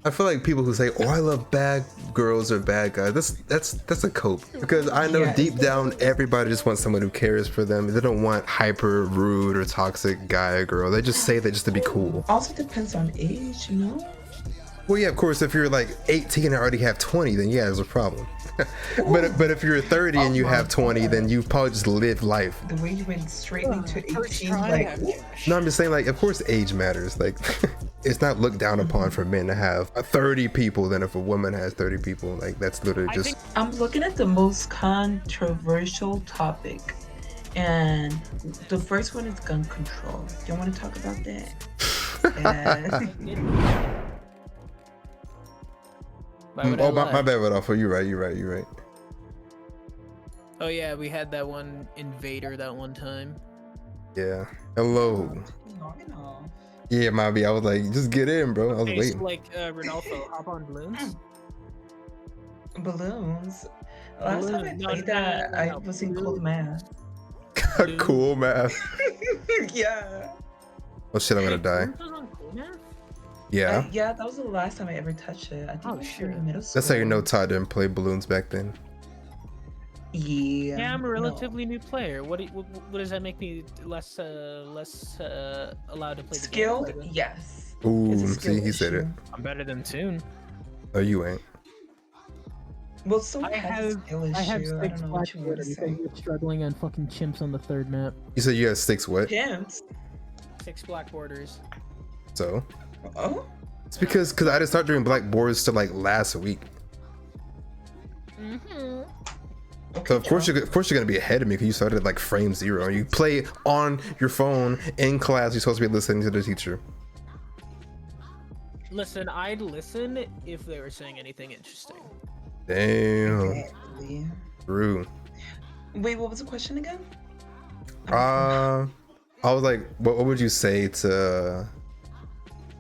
I feel like people who say, "Oh, I love bad girls or bad guys," that's a cope, because I know deep down everybody just wants someone who cares for them. They don't want hyper rude or toxic guy or girl. They just say that just to be cool. Also depends on age, you know. Well, yeah, of course, if you're like 18 and already have 20, then yeah, there's a problem. but if you're 30 and you have 20, then you've probably just lived life. The way you went straight into 18, like, no, I'm just saying, like, of course age matters. Like, it's not looked down upon for men to have 30 people than if a woman has 30 people. Like, that's literally just... I'm looking at the most controversial topic, and the first one is gun control. Do you want to talk about that? Oh, my bad, Rodolfo. You're right. Oh yeah, we had that one invader that one time. Yeah. Hello. Yeah, Mobby. I was like, just get in, bro. I was waiting. Like Rodolfo, hop on balloons. Balloons. Last time I played that, I was in cold math. Cool math. Yeah. Oh shit, I'm gonna die. Yeah. Yeah, that was the last time I ever touched it. I think it was in middle school. That's how you know Todd didn't play balloons back then. Yeah. Yeah, I'm a relatively new player. What does that make me less allowed to play? Skilled? Yes. Ooh, see, he said it. I'm better than Toon. Oh, you ain't. Well, so I have 6 black borders. You're struggling on fucking chimps on the third map. You said you had 6 what? Chimps. 6 black borders. So? Oh. It's because I didn't start doing black borders till like last week. Okay, so of course you're gonna be ahead of me because you started at like frame 0. You play on your phone in class. You're supposed to be listening to the teacher. Listen, I'd listen if they were saying anything interesting. Damn. Exactly. True. Wait, what was the question again? I was like, what would you say to the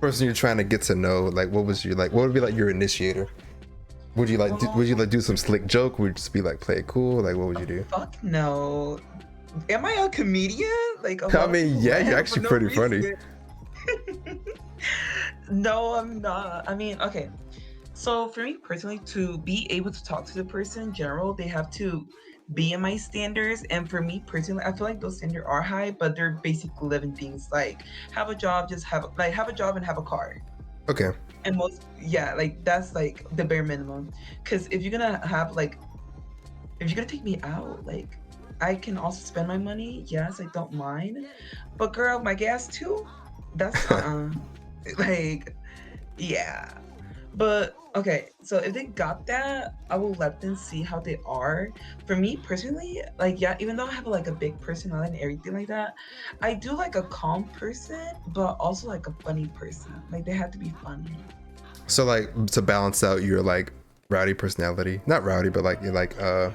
person you're trying to get to know? Like, what would be like your initiator? Would you like do some slick joke? Would you just be like, play it cool? Like, what would you do? Fuck no. Am I a comedian? Like, I mean, yeah, you're actually pretty funny. No, I'm not. I mean, okay. So for me personally, to be able to talk to the person in general, they have to be in my standards. And for me personally, I feel like those standards are high, but they're basic living things like have a job, have a job and have a car. Okay. And like that's like the bare minimum. Because if you're gonna take me out, like I can also spend my money. Yes, I don't mind. But girl, my gas too. That's like, yeah. But okay, so if they got that, I will let them see how they are. For me personally, like, yeah, even though I have like a big personality and everything like that, I do like a calm person, but also like a funny person. Like they have to be funny. So like to balance out your like rowdy personality, not rowdy, but like you're like Not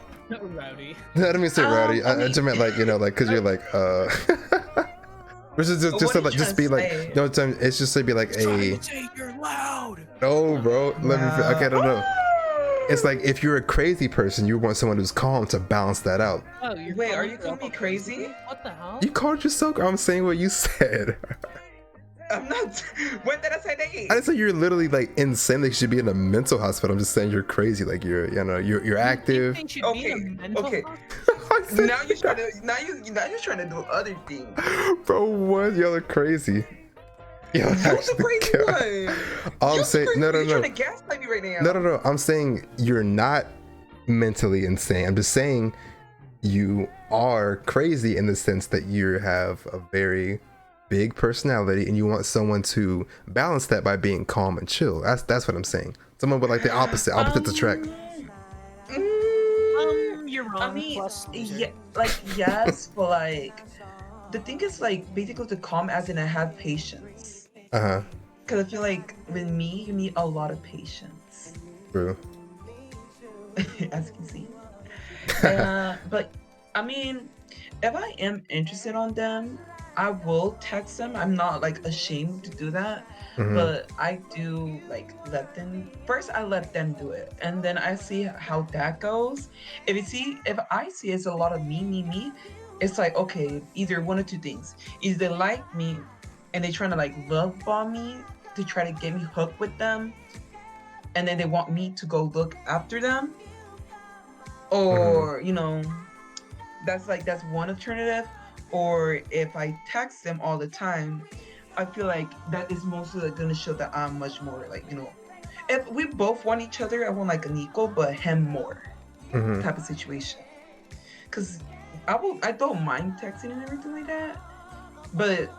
rowdy. I didn't mean to say rowdy. I just meant like, you know, like because you're like which is just to like just be like no time. It's just to be like a. You're loud. No, bro. Let me. Okay, I don't know. It's like if you're a crazy person, you want someone who's calm to balance that out. Oh, wait, are you calling me crazy? What the hell? You called yourself. I'm saying what you said. I'm not. When did I say that? I didn't say you're literally like insane. Like you should be in a mental hospital. I'm just saying you're crazy. Like you're active. Okay. Now you're trying to do other things. Bro, what? Y'all are crazy. You're the crazy one. I'm saying no. You're trying to gaslight me right now. No. I'm saying you're not mentally insane. I'm just saying you are crazy in the sense that you have a very big personality and you want someone to balance that by being calm and chill. That's what I'm saying. Someone with like the opposite attract. You're wrong. I mean, yeah, like yes, but like the thing is like basically to calm as in I have patience. Because I feel like with me, you need a lot of patience. True. As you can see. But I mean, if I am interested on them, I will text them. I'm not like ashamed to do that, but I do like let them first. I let them do it, and then I see how that goes. If I see it's a lot of me, it's like okay, either one or two things: either they like me and they trying to like love bomb me to try to get me hooked with them, and then they want me to go look after them, or that's one alternative. Or if I text them all the time, I feel like that is mostly like gonna show that I'm much more like, if we both want each other, I want like an equal, but him more type of situation. Cause I don't mind texting and everything like that, but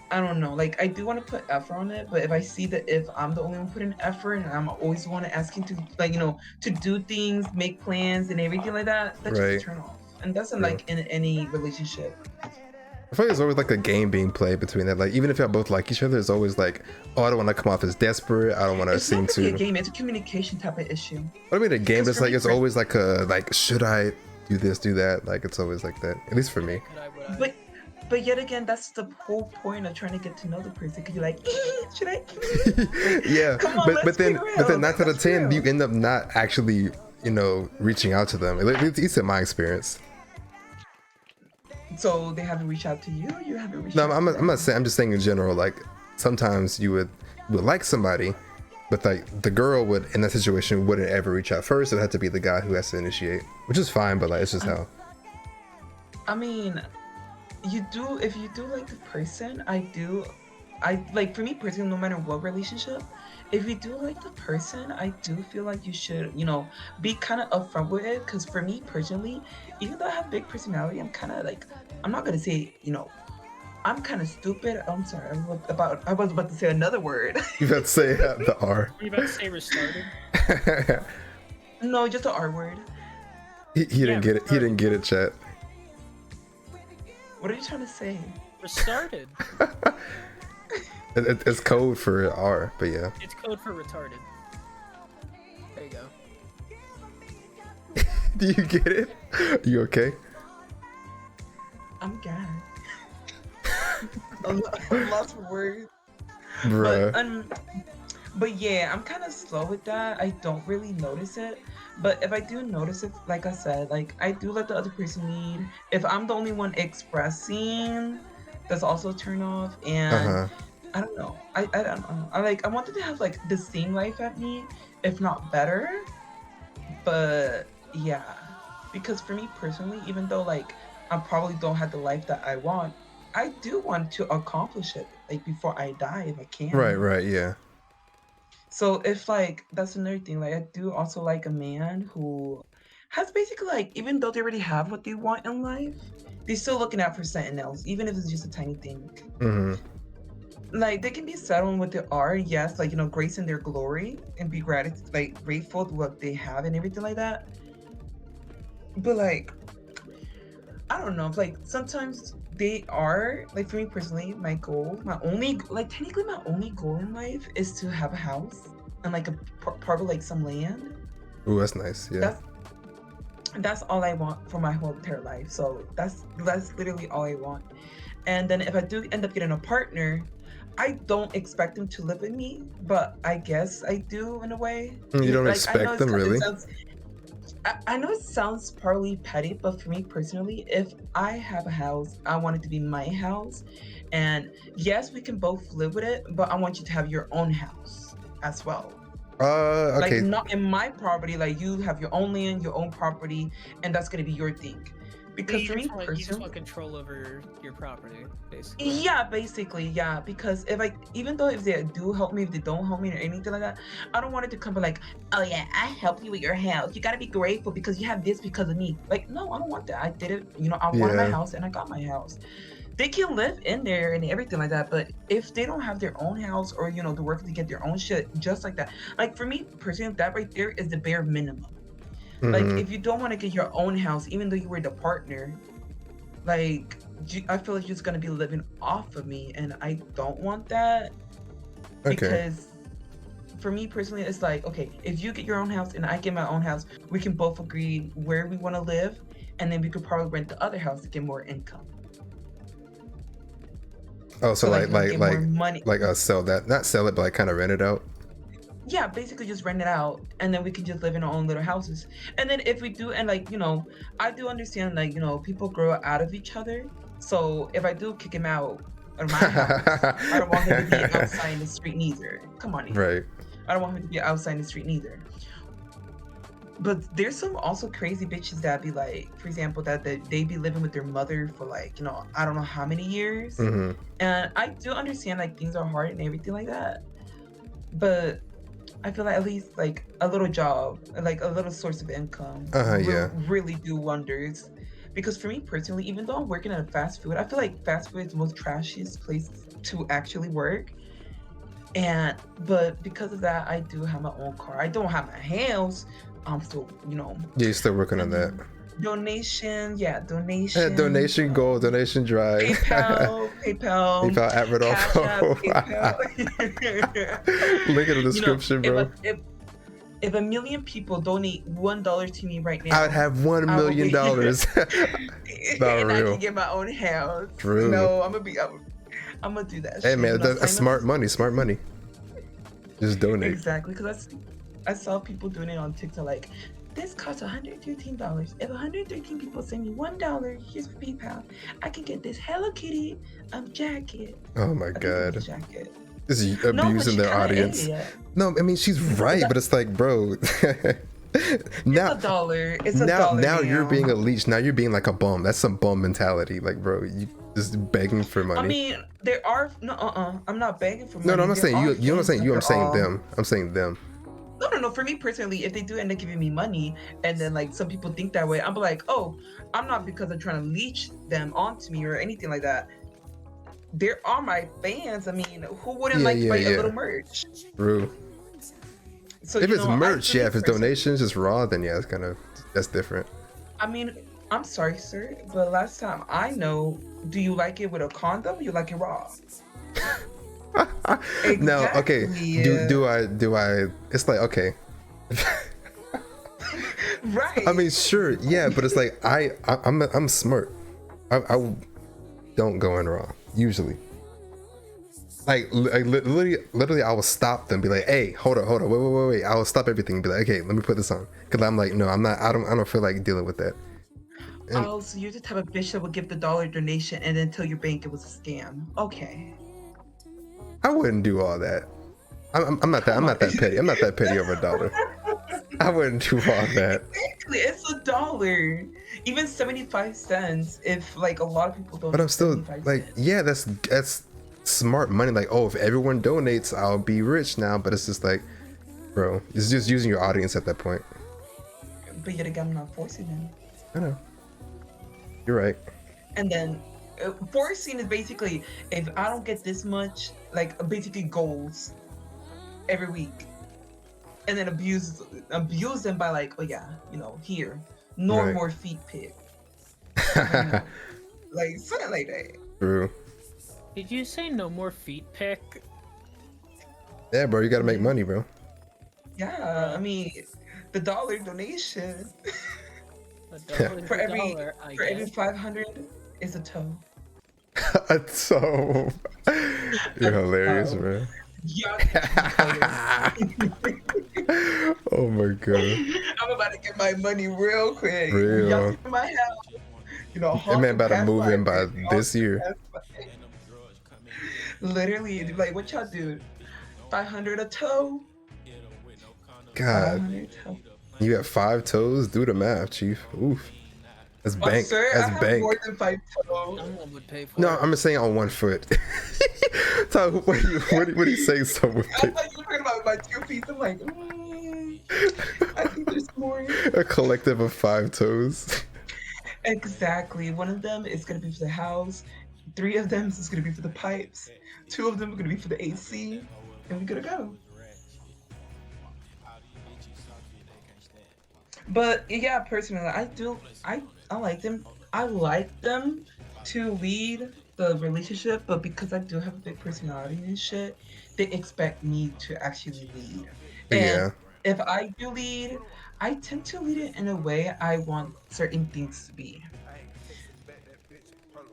I don't know. Like I do want to put effort on it, but if I see that if I'm the only one putting effort and I'm always the one asking to like to do things, make plans and everything like that, that's just a turn off. And that's like in any relationship. I feel like there's always like a game being played between that. Like even if y'all both like each other, it's always like, oh, I don't want to come off as desperate. I don't want to seem too. It's not really a game. It's a communication type of issue. What I mean, a game is like it's always like a should I do this, do that? Like it's always like that. At least for me. But yet again, that's the whole point of trying to get to know the person. Because you're like, should I? Yeah, but then 9 out of 10, real. you end up not actually, reaching out to them. At least in my experience. So they haven't reached out to you. Or you haven't reached. No, I'm not saying. I'm just saying in general. Like sometimes you would like somebody, but like the girl would in that situation wouldn't ever reach out first. It had to be the guy who has to initiate, which is fine. But like it's just how. I mean. If you do like the person, I like, for me personally, no matter what relationship, if you do like the person, I do feel like you should, be kind of upfront with it. Because for me personally, even though I have big personality, I'm kind of like, I'm not gonna say, I'm kind of stupid. I'm sorry, I was about to say another word. You about to say the R. Are you about to say restarted? No, just the R word. He didn't get it. He didn't get it, chat. What are you trying to say? Restarted. It's code for R, but yeah. It's code for retarded. There you go. Do you get it? You okay? I'm gagged. I'm lost for words. Bruh. But yeah, I'm kind of slow with that. I don't really notice it. But if I do notice it, like I said, like I do let the other person lead. If I'm the only one expressing, that's also a turn off. And I don't know. I don't know. I wanted to have like the same life at me, if not better. But yeah, because for me personally, even though like I probably don't have the life that I want, I do want to accomplish it like before I die if I can. Right, yeah. So if like that's another thing, like I do also like a man who has basically like, even though they already have what they want in life, they're still looking out for something else, even if it's just a tiny thing. Like they can be settled with their art, yes, like grace in their glory and be grateful to what they have and everything like that. But like, I don't know, like sometimes they are like, for me personally, my only goal in life is to have a house and like a part of like some land. Ooh, that's nice. Yeah. That's all I want for my whole entire life. So that's literally all I want. And then if I do end up getting a partner, I don't expect them to live with me, but I guess I do in a way. You don't expect them, really? I know it sounds partly petty, but for me personally, if I have a house, I want it to be my house. And yes, we can both live with it, but I want you to have your own house as well. Okay. Like not in my property, like you have your own land, your own property, and that's gonna be your thing. Because for me personally, you just want control over your property, basically. Yeah, basically, yeah. Because even though if they do help me, if they don't help me or anything like that, I don't want it to come like, oh yeah, I helped you with your house. You gotta be grateful because you have this because of me. Like, no, I don't want that. I did it. I wanted my house and I got my house. They can live in there and everything like that, but if they don't have their own house or they're working to get their own shit, just like that. Like for me personally, that right there is the bare minimum. Like if you don't want to get your own house, even though you were the partner, like I feel like you're just gonna be living off of me, and I don't want that. Because for me personally, it's like, okay, if you get your own house and I get my own house, we can both agree where we want to live, and then we could probably rent the other house to get more income. Oh, so like money. Sell that, not sell it, but like kind of rent it out. Yeah, basically just rent it out, and then we can just live in our own little houses. And then if we do, and like I do understand, like people grow out of each other. So if I do kick him out of my house, I don't want him to be outside in the street neither. Come on, right? I don't want him to be outside in the street neither. But there's some also crazy bitches that be like, for example, that they be living with their mother for like, you know, I don't know how many years. Mm-hmm. And I do understand like things are hard and everything like that. But I feel like at least like a little job, like a little source of income Yeah. really do wonders. Because for me personally, even though I'm working at a fast food, I feel like fast food is the most trashiest place to actually work. But because of that, I do have my own car. I don't have my house. I'm still, you know. Yeah, you're still working on that. Donation, Donation goal, donation drive. PayPal at Rodolfo. Link in the description, you know, bro. If 1 million people donate $1 to me right now, I'd have $1 million. And I can get my own house. True. No, I'm gonna do that. Hey man, that's smart money. Smart money. Just donate. Exactly, because I saw people doing it on TikTok like, this costs $113. If 113 people send me $1, here's for PayPal, I can get this Hello Kitty jacket. Oh my god. Jacket. This is abusing their audience. No, I mean she's right, but it's like, bro. Now, it's $1. It's $1. Now you're being a leech. Now you're being like a bum. That's some bum mentality. Like, bro, you just begging for money. I mean, there are I'm not begging for money. No, I'm not saying you. You're not saying you. I'm saying them. I'm saying them. No. For me personally, if they do end up giving me money, and then like some people think that way, I'm like, oh, I'm not because I'm trying to leech them onto me or anything like that. There are my fans. I mean, who wouldn't like to buy a little merch? True. So if it's merch, if it's donations, just raw, then yeah, that's different. I mean, I'm sorry, sir, but last time I know, do you like it with a condom? Or you like it raw? Exactly. No, okay. Do I? It's like, okay. Right. I mean, sure, yeah, but it's like I'm smart. I don't go in raw usually. Like literally, I will stop them, be like, "Hey, hold on, wait." I will stop everything, and be like, "Okay, let me put this on," because I'm like, no, I'm not. I don't feel like dealing with that. Oh, so you're the type of bitch that would give the $1 donation and then tell your bank it was a scam. Okay. I wouldn't do all that. I'm not that petty. I'm not that petty over $1. I wouldn't do all that. Exactly, it's $1. Even 75 cents. If like a lot of people don't. But I'm still like, yeah, that's smart money. Like, oh, if everyone donates, I'll be rich now. But it's just like, bro, it's just using your audience at that point. But yet again, I'm not forcing them. I know. You're right. And then forcing is basically, if I don't get this much, like basically goals every week, and then abuse them by like, oh yeah, here, no more feet pic. Like something like that. True. Did you say no more feet pic? Yeah, bro, you gotta make money, bro. Yeah, I mean, the $1 donation. For every 500 is a toe. A toe. You're hilarious, bro. Oh my god. I'm about to get my money real quick. Real. Y'all see my house. That man about to move in by this year. Literally, like, what y'all do? 500 a toe? God. You got 5 toes? Do the math, chief. Oof. That's bank. Sir, that's I have bank. More than 5 toes. Someone would pay for No, it. I'm saying on 1 foot. Tyler, what are you saying? Someone I thought you were talking about my 2 feet. I'm like, I think there's more. A collective of 5 toes. Exactly. One of them is gonna be for the house. 3 of them is gonna be for the pipes. 2 of them are gonna be for the AC, and we're gonna go. But yeah, personally, I like them. I like them to lead the relationship, but because I do have a big personality and shit, they expect me to actually lead. And if I do lead, I tend to lead it in a way I want certain things to be.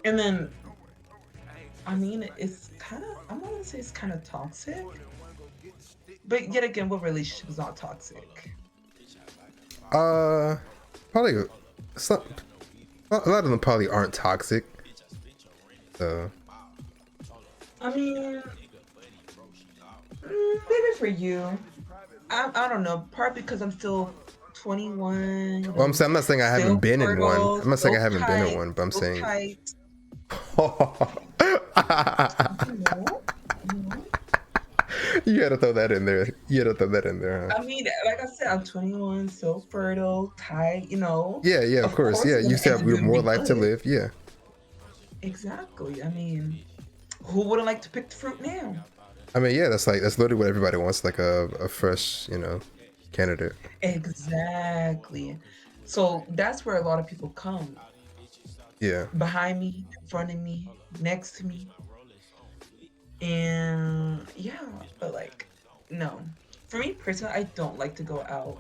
And then, I mean, it's kind of, I'm not gonna say it's kind of toxic, but yet again, what relationship is not toxic? Probably some. A lot of them probably aren't toxic. So. I mean, maybe for you. I don't know. Part because I'm still 21. Well, I'm not saying I haven't still been in one. fertile, I'm not saying I still haven't been in tight, one, but I'm still saying. tight. No, no. You had to throw that in there. You had to throw that in there, huh? I mean, like I said, I'm 21, still fertile, tight. Yeah, yeah, of Of course. course, Yeah, it's you gonna still end have up doing more me life to good. live. Yeah. Exactly. I mean, who wouldn't like to pick the fruit now? I mean, yeah, that's literally what everybody wants, like a fresh, candidate. Exactly. So that's where a lot of people come Yeah. behind me, in front of me, next to me. And yeah, but like, no. For me personally, I don't like to go out.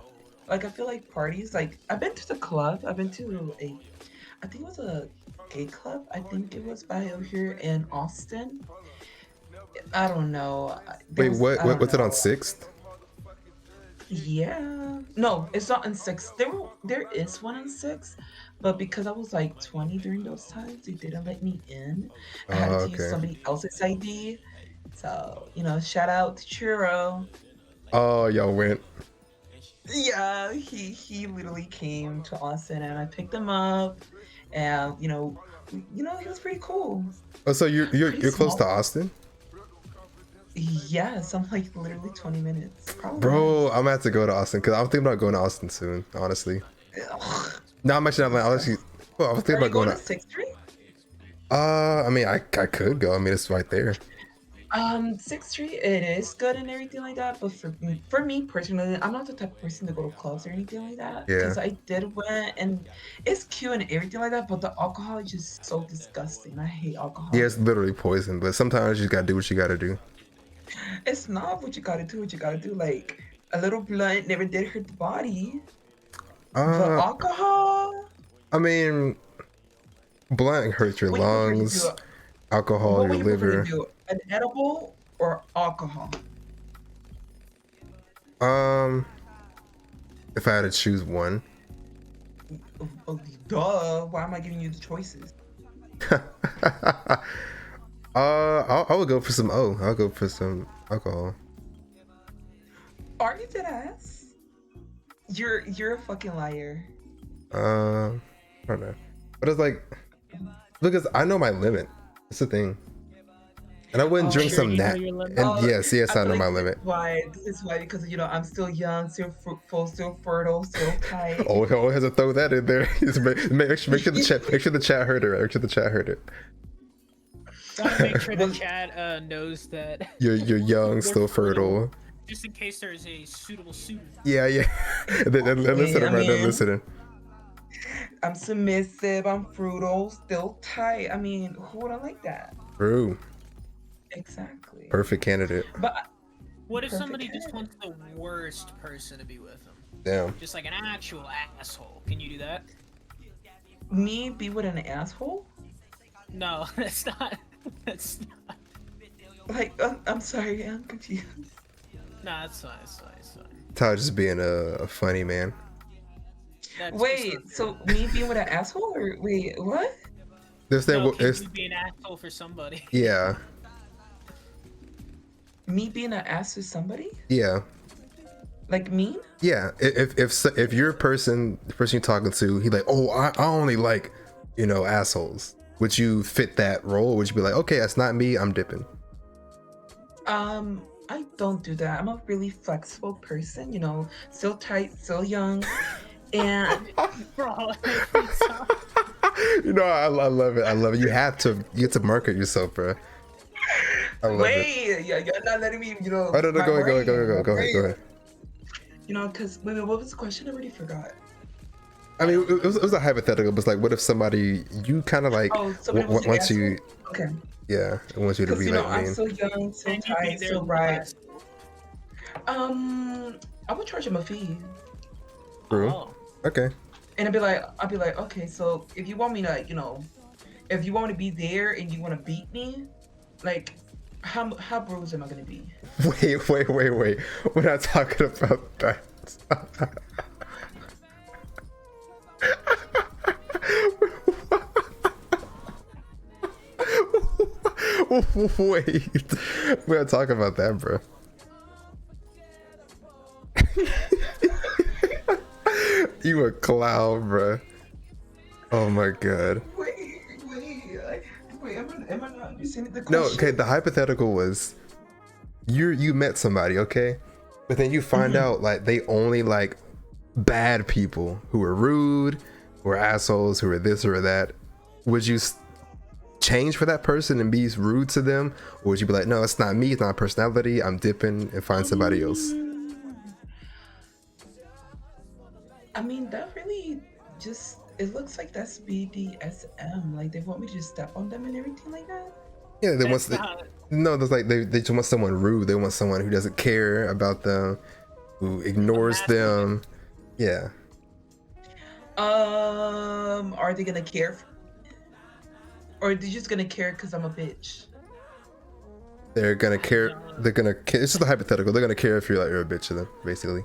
Like, I feel like parties, like, I've been to the club. I've been to I think it was a gay club. I think it was by over here in Austin. I don't know. Wait, I don't what's it on know. 6th? Yeah. No, it's not in six. There is one in six, but because I was like 20 during those times, they didn't let me in. I had Oh, to use okay. somebody else's ID. So, shout out to Churro. Oh, y'all went. Yeah, he literally came to Austin and I picked him up and he was pretty cool. Oh, so Pretty you're close to small. Austin? Yes, I'm like literally 20 minutes, probably Bro, less. I'm gonna have to go to Austin because I'm thinking about going to Austin soon, honestly. Ugh. No, I'm actually not. Honestly, well, I was thinking Are you about going going to to. 6th Street? I mean, I could go. I mean, it's right there. 6th Street, it is good and everything like that, but for me personally, I'm not the type of person to go to clubs or anything like that. Yeah. Because I did went and it's cute and everything like that, but the alcohol is just so disgusting. I hate Yeah, alcohol. it's literally poison, but sometimes you just gotta do what you gotta do. It's not what you gotta do, what you gotta do. Like a little blunt never did hurt the body. But Uh, alcohol, I mean, blunt hurts your what do you prefer to do? lungs, alcohol, What your would you prefer to liver. do? An edible or alcohol? Um, if I had to choose one, Oh, duh. Why am I giving you the choices? I would go for some O. I'll go for some alcohol. Are you dead ass? You're a fucking liar. I don't know, but it's like because I know my limit. That's the thing, and I wouldn't Oh, drink Sure, some you know nat. your limit. And yes, I I feel know like my this is limit. why. This is why because I'm still young, still fruitful, still fertile, still tight. Oh, always has to throw that in there. Just make sure the chat heard it. Right? Make sure the chat heard it. Gotta make sure the Well, chat knows that You're young, we're still fertile. just in case there's a suitable suitor. Yeah, yeah. They're listening I right now. mean, Listening. I'm submissive. I'm fruitful, still tight. I mean, who wouldn't like that? True. Exactly. Perfect candidate. But What if perfect somebody just candidate. wants the worst person to be with them? Damn. Just like an actual asshole. Can you do that? Me be with an asshole? No, that's not. That's not. Like, I'm sorry, I'm confused. Nah, it's fine. It's fine. It's fine. Todd just being a funny man. That's Wait, it's so me being with an asshole or wait, what? This thing, no, can it's you be an asshole for somebody? yeah, Me being an ass to somebody? yeah, Like mean? yeah. If you're the person you're talking to, he like, oh, I only like, assholes. Would you fit that role? Would you be like, okay, that's not me. I'm dipping. I don't do that. I'm a really flexible person, still tight, still young. And Bro, I love it. I love it. You have to market yourself, bro. I love it. wait, yeah, you're not letting me, Oh, no, my go brain, ahead. my Go ahead. brain. Because wait, what was the question? I already forgot. I mean, it was a hypothetical, but it's like, what if somebody you kind of like Oh, somebody was an wants you, asshole? Okay. yeah, wants you to Because be like I'm mean. so young, so and you be tight, there so bright. last. I would charge him a fee. True. Oh. Okay. And I'd be like, okay, so if you want me to, if you want me to be there and you want to beat me, like, how bruised am I gonna be? Wait. We're not talking about that. Wait. We're not talking about that, bro. You a clown, bruh. Oh my god. Wait, am I not understanding the No, question? okay, the hypothetical was you met somebody, okay? But then you find out like they only like bad people who are rude, who are assholes, who are this or that. Would you change for that person and be rude to them? Or would you be like, no, it's not me, it's not my personality, I'm dipping and find somebody else? I mean, that really just, it looks like that's BDSM. Like, they want me to just step on them and everything like that? Yeah, they want That's not- no, there's like they just want someone rude. They want someone who doesn't care about them, who ignores them. Yeah. Are they gonna care? Or are they just gonna care because I'm a bitch? They're gonna care. They're gonna care. It's just a hypothetical. They're gonna care if you're a bitch to them, basically.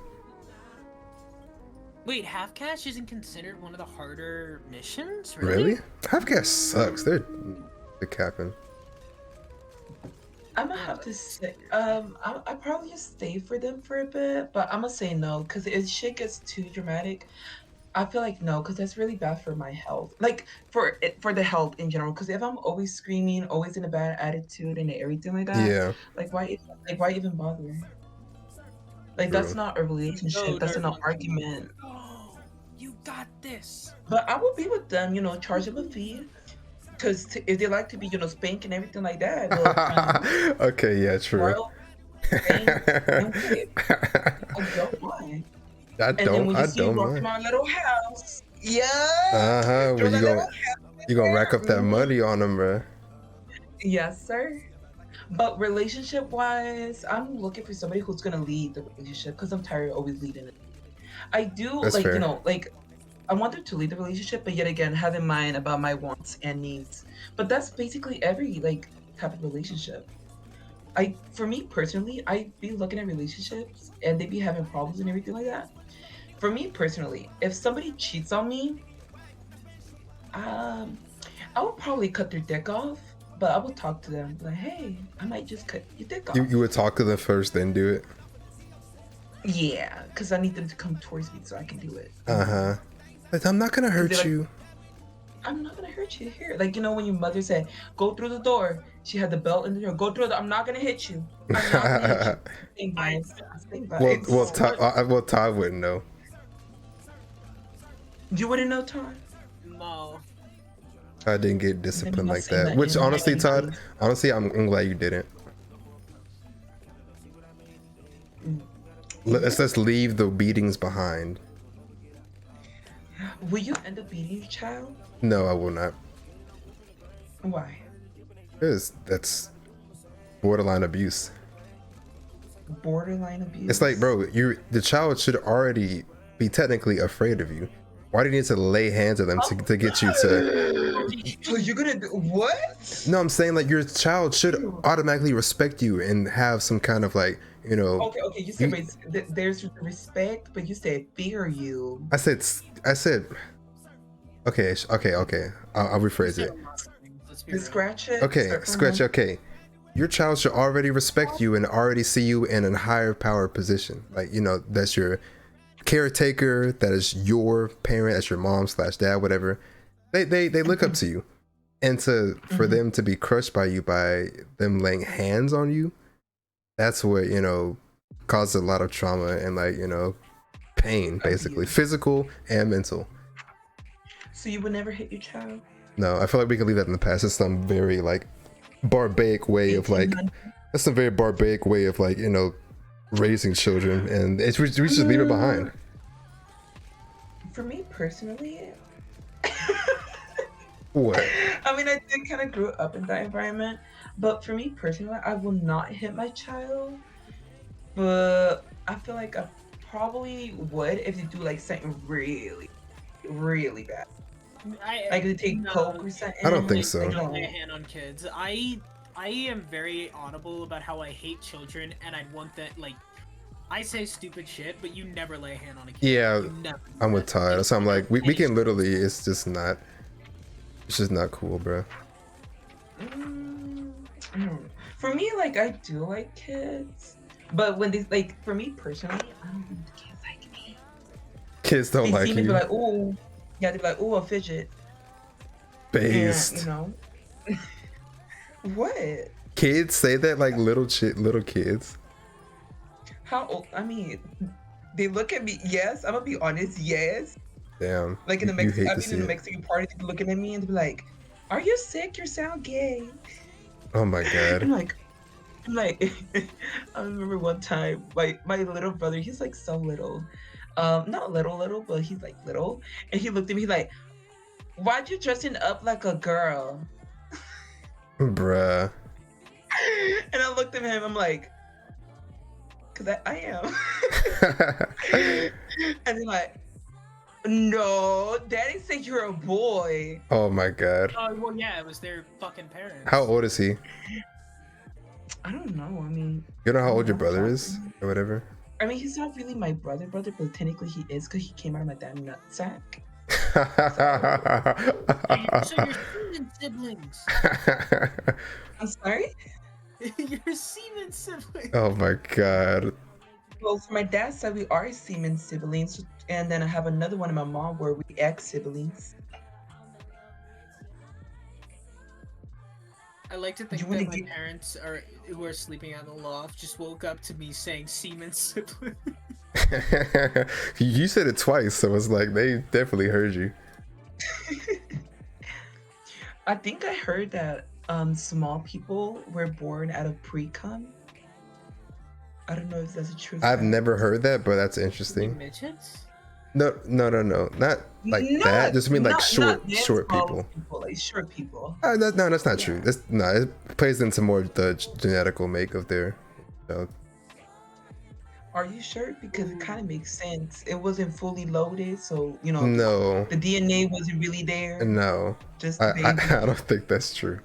Wait, half cash isn't considered one of the harder missions? Really? Half gas sucks. They're capping. I'm gonna have to say, I probably just stay for them for a bit, but I'm gonna say no, because if shit gets too dramatic, I feel like no, because that's really bad for my health. Like for the health in general. Because if I'm always screaming, always in a bad attitude, and everything like that, Yeah. like why even bother? Like True. that's not a relationship. No, That's no. not an argument. Oh, you got this. But I will be with them, charge them a fee. Because if they like to be, spank and everything like that, Okay, yeah, true. royal spank, okay. I don't mind. And then when you see you walk mind. in my little house, yeah. Well, you gonna rack up that money on them, bro. Yes, sir. But relationship wise, I'm looking for somebody who's gonna lead the relationship because I'm tired of always leading it. I do That's fair. I want them to lead the relationship, but yet again have in mind about my wants and needs. But that's basically every type of relationship. For me personally, I be looking at relationships and they be having problems and everything like that. For me personally, if somebody cheats on me, I would probably cut their dick off, but I would talk to them like, hey, I might just cut your dick off. You would talk to them first, then do it. Yeah, because I need them to come towards me so I can do it. Like, I'm not gonna hurt you. I'm not gonna hurt you here. Like, when your mother said, go through the door. She had the belt in the door. Go through I'm not gonna hit you. I'm not gonna hit you. Well, Todd wouldn't know. You wouldn't know, Todd? No. I didn't get disciplined like that. Which honestly, Todd, I'm glad you didn't. Let's leave the beatings behind. Will you end up beating your child? No, I will not. Why? Because that's borderline abuse. Borderline abuse? It's like, bro, the child should already be technically afraid of you. Why do you need to lay hands on them to get you to? So you're gonna do what? No, I'm saying like your child should automatically respect you and have some kind of like, Okay. You said there's respect, but you said fear you. I said. Okay. I'll rephrase it. Scratch it. Okay, scratch. Okay, your child should already respect you and already see you in a higher power position. Like that's your caretaker. That is your parent. That's your mom/dad. Whatever. They look up to you, and for them to be crushed by you by them laying hands on you. That's what causes a lot of trauma and pain, basically physical and mental. So you would never hit your child? No, I feel like we can leave that in the past. It's some very barbaric way of that's a very barbaric way of raising children, and we should leave it behind. For me personally, what? I mean, I did kind of grow up in that environment, but for me personally, I will not hit my child. But I feel like I probably would if they do something really, really bad. Like they take coke or something. I don't think so. I don't lay a hand on kids. I am very audible about how I hate children, and I'd want that I say stupid shit, but you never lay a hand on a kid. Yeah, I'm with Todd. So I'm like, we can literally. It's just not cool, bro. For me, I do like kids, But when they like, for me personally, I don't think the kids like me. Kids don't They like see me and you. be like, "Ooh," yeah, they be like, "Ooh, a fidget," and Based. what? Kids say that like little kids. How old? I mean, they look at me. Yes, I'm gonna be honest. Yes, Damn. like in the You hate I've to been see in the it. Mexican party, they be looking at me and they be like, "Are you sick? You sound gay." Oh my god. I'm like, I remember one time, my little brother, he's like so little, not little, but he's like little, and he looked at me like, "Why'd you dressing up like a girl?" Bruh. And I looked at him, I'm like, "Cause I am." And he's like, "No, Daddy said you're a boy." Oh my god. Oh well, yeah, it was their fucking parents. How old is he? I don't know. I mean, You know I how don't old your never brother talked to is? him. Or whatever? I mean, he's not really my brother, but technically he is because he came out of my dad's nutsack. So you're semen siblings. I'm sorry? You're semen siblings. Oh my god. Well, for my dad's side, we are semen siblings, and then I have another one in my mom where we ex siblings. I like to think You that wanna my get- parents are who are sleeping on the loft just woke up to me saying semen sibling. You said it twice, so it's like they definitely heard you. I think I heard that small people were born out of pre-cum. I don't know if that's a true I've fact. never heard that, but that's You interesting. midgets? No. Not like that. Just mean like short them short small people. like short people. No, that's not true. Yeah. That's no, it plays into more the genetical make of their child. Are you sure? Because it kind of makes sense. It wasn't fully loaded, so you know No, the DNA wasn't really there. no, Just the baby. I don't think that's true.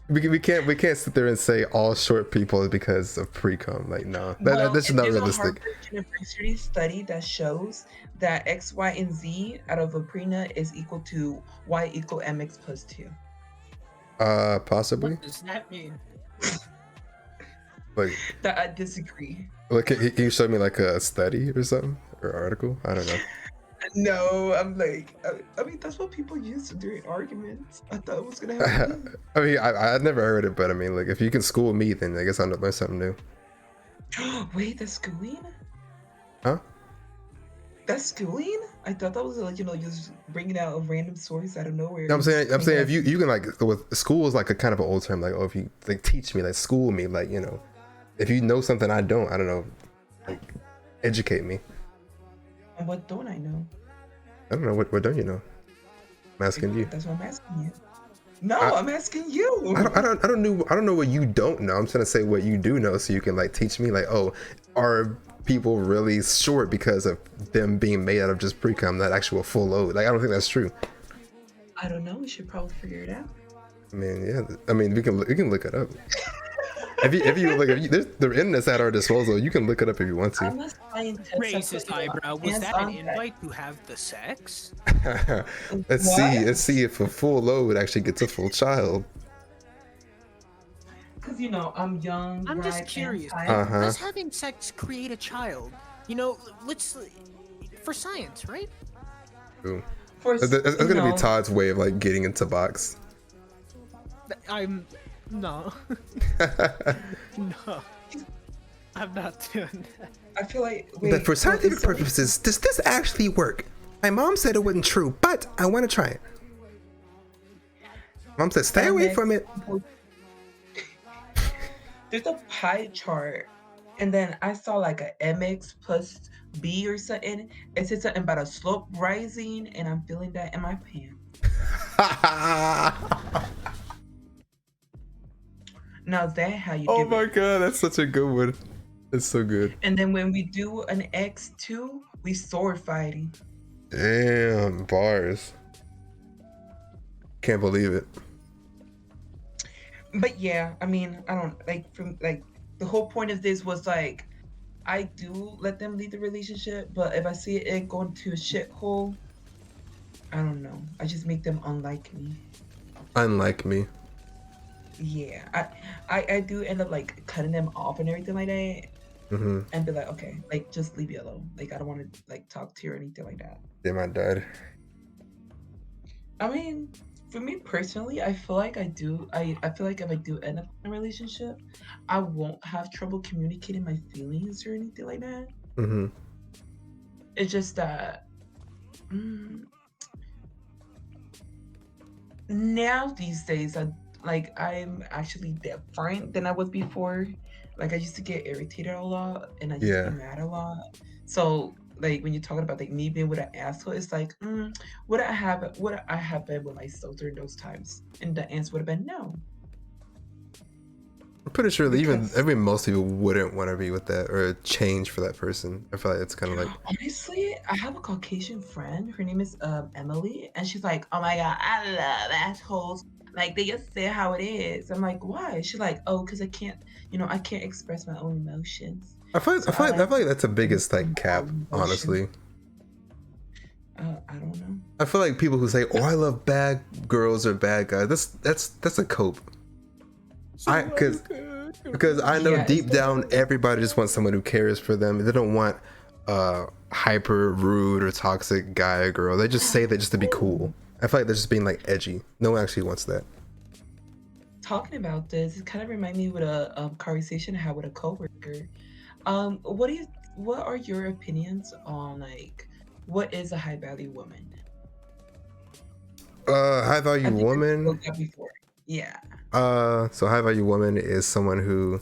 We can't sit there and say all short people is because of pre-cum. Like no, that's just not there's realistic. a Harvard University study that shows that X, Y, and Z out of a prenut is equal to Y equal MX plus 2. Possibly. What does that mean? Like, That I disagree. can you show me like a study or something or article? I don't know. No, I'm like, I mean, that's what people use during arguments. I thought it was gonna happen. I mean, I never heard it, but I mean, like, if you can school me, then I guess I'll learn something new. Wait, that's schooling? Huh? That's schooling? I thought that was like, just bringing out a random source out of nowhere. I'm saying if you can like with school is like a kind of an old term. Like, oh, if you like teach me, like school me, like if you know something I don't know, like educate me. And what don't I know? I don't know what don't you know? I'm asking you. That's what I'm asking you. No, I'm asking you. I don't know what you don't know. I'm trying to say what you do know, so you can like teach me. Like, oh, are people really short because of them being made out of just pre-cum, not actual full load? Like, I don't think that's true. I don't know. We should probably figure it out. I mean, yeah. I mean, we can look it up. If you there's the internet's at our disposal, you can look it up if you want to. I'm a scientist. I Racist put, eyebrow. Was hands that on an invite to have the sex? Let's see if a full load actually gets a full child. Because I'm young. I'm just bright, curious. and Uh-huh. Does having sex create a child? Let's for science, right? Ooh. For, That's gonna be Todd's way of like getting into box. I'm no, no. I'm not doing that. I feel like But for scientific purposes, does this actually work? My mom said it wasn't true, but I want to try it. Mom said, stay away from it. There's a pie chart, and then I saw like a MX plus B or something. It said something about a slope rising, and I'm feeling that in my pants. Now is that how you do Oh my it? god, that's such a good one. It's so good. And then when we do an X2, we sword fighting. Damn, bars. Can't believe it. But yeah, I mean, I don't the whole point of this was like, I do let them lead the relationship, but if I see it going to a shithole, I don't know. I just make them unlike me. Unlike me. Yeah, I do end up like cutting them off and everything like that. Mm-hmm. and be like, okay, like just leave me alone. Like I don't want to like talk to you or anything like that. Damn, I died. I mean, for me personally, I feel like I feel like if I do end up in a relationship, I won't have trouble communicating my feelings or anything like that. Mm-hmm. It's just that now these days, I'm actually different than I was before. Like I used to get irritated a lot, and I used to be Yeah. mad a lot. So like when you're talking about like me being with an asshole, it's like, would I have been with myself during those times? And the answer would have been no, I'm pretty sure that because most people wouldn't want to be with that or change for that person. I feel like it's kind of like, honestly, I have a Caucasian friend. Her name is Emily, and she's like, "Oh my god, I love assholes. Like they just say how it is." I'm like, "Why?" She's like, "Oh, because I can't express my own emotions. So I feel like that's the biggest my like cap, own emotions." honestly. I don't know. I feel like people who say, "Oh, I love bad girls or bad guys," that's a cope. Because I know Yeah, it's deep down everybody just wants someone who cares for them. They don't want hyper rude or toxic guy or girl. They just say that just to be cool. I feel like they're just being like edgy. No one actually wants that. talking about this. It kind of reminded me with a conversation I had with a coworker. What do you? What are your opinions on like what is a high value woman? High I value think we woman. spoke that before. Yeah. So high value woman is someone who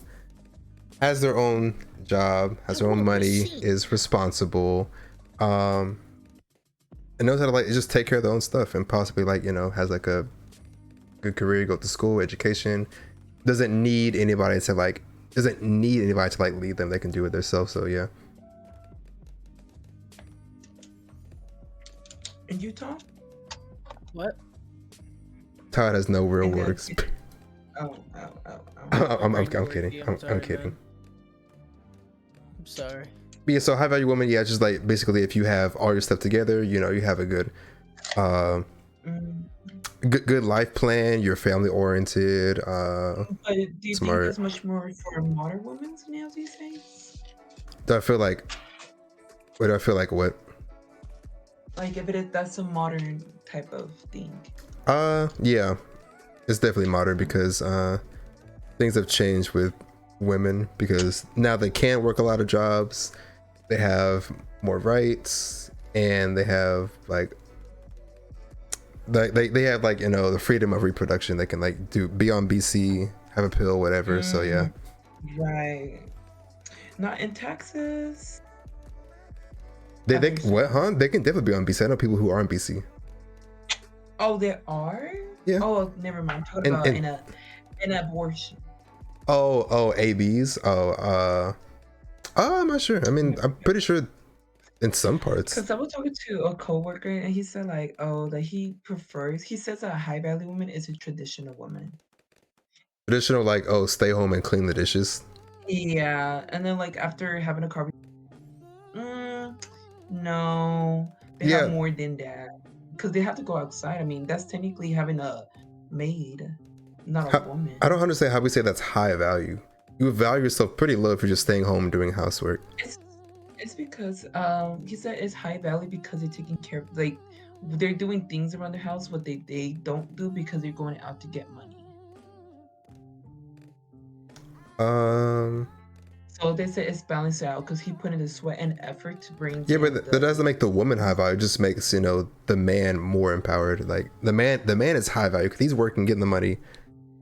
has their own job, has their own money, is responsible, um, and knows how to like just take care of their own stuff, and possibly like has like a good career, go to school, education. Doesn't need anybody to like lead them. They can do it themselves. So yeah. In Utah? What? Todd has no real In the words. oh, oh, oh, oh. I'm Regular kidding. tea, I'm sorry, kidding. man. I'm sorry. But yeah, so high value woman, yeah, just like basically if you have all your stuff together, you have a good Mm. good life plan, you're family oriented, But do you think smart. that's much more for modern women now these days? Do I feel like what? Like if it is, that's a modern type of thing. Yeah, it's definitely modern because things have changed with women because now they can work a lot of jobs, they have more rights, and they have like they have like the freedom of reproduction. They can like be on BC, have a pill, whatever. So yeah. Right. Not in Texas. They Other what, huh? states. They can definitely be on BC. I know people who are on BC. Oh, there are? Yeah. Oh, never mind. I'm talking about And in abortion. ABs. I'm not sure. I mean, I'm pretty sure in some parts. Because I was talking to a coworker and he said like, oh, that he says a high value woman is a traditional woman. Traditional, like, stay home and clean the dishes. Yeah, and then like after having a conversation, no, they have Yeah. more than that because they have to go outside. I mean, that's technically having a maid, not a woman. I don't understand how we say that's high value. You would value yourself pretty low if you're just staying home and doing housework. It's because he said it's high value because they're taking care of like they're doing things around the house what they don't do because they're going out to get money. So they say it's balanced out because he put in the sweat and effort to bring. Yeah, but that doesn't make the woman high value. It just makes the man more empowered. Like the man is high value because he's working, getting the money,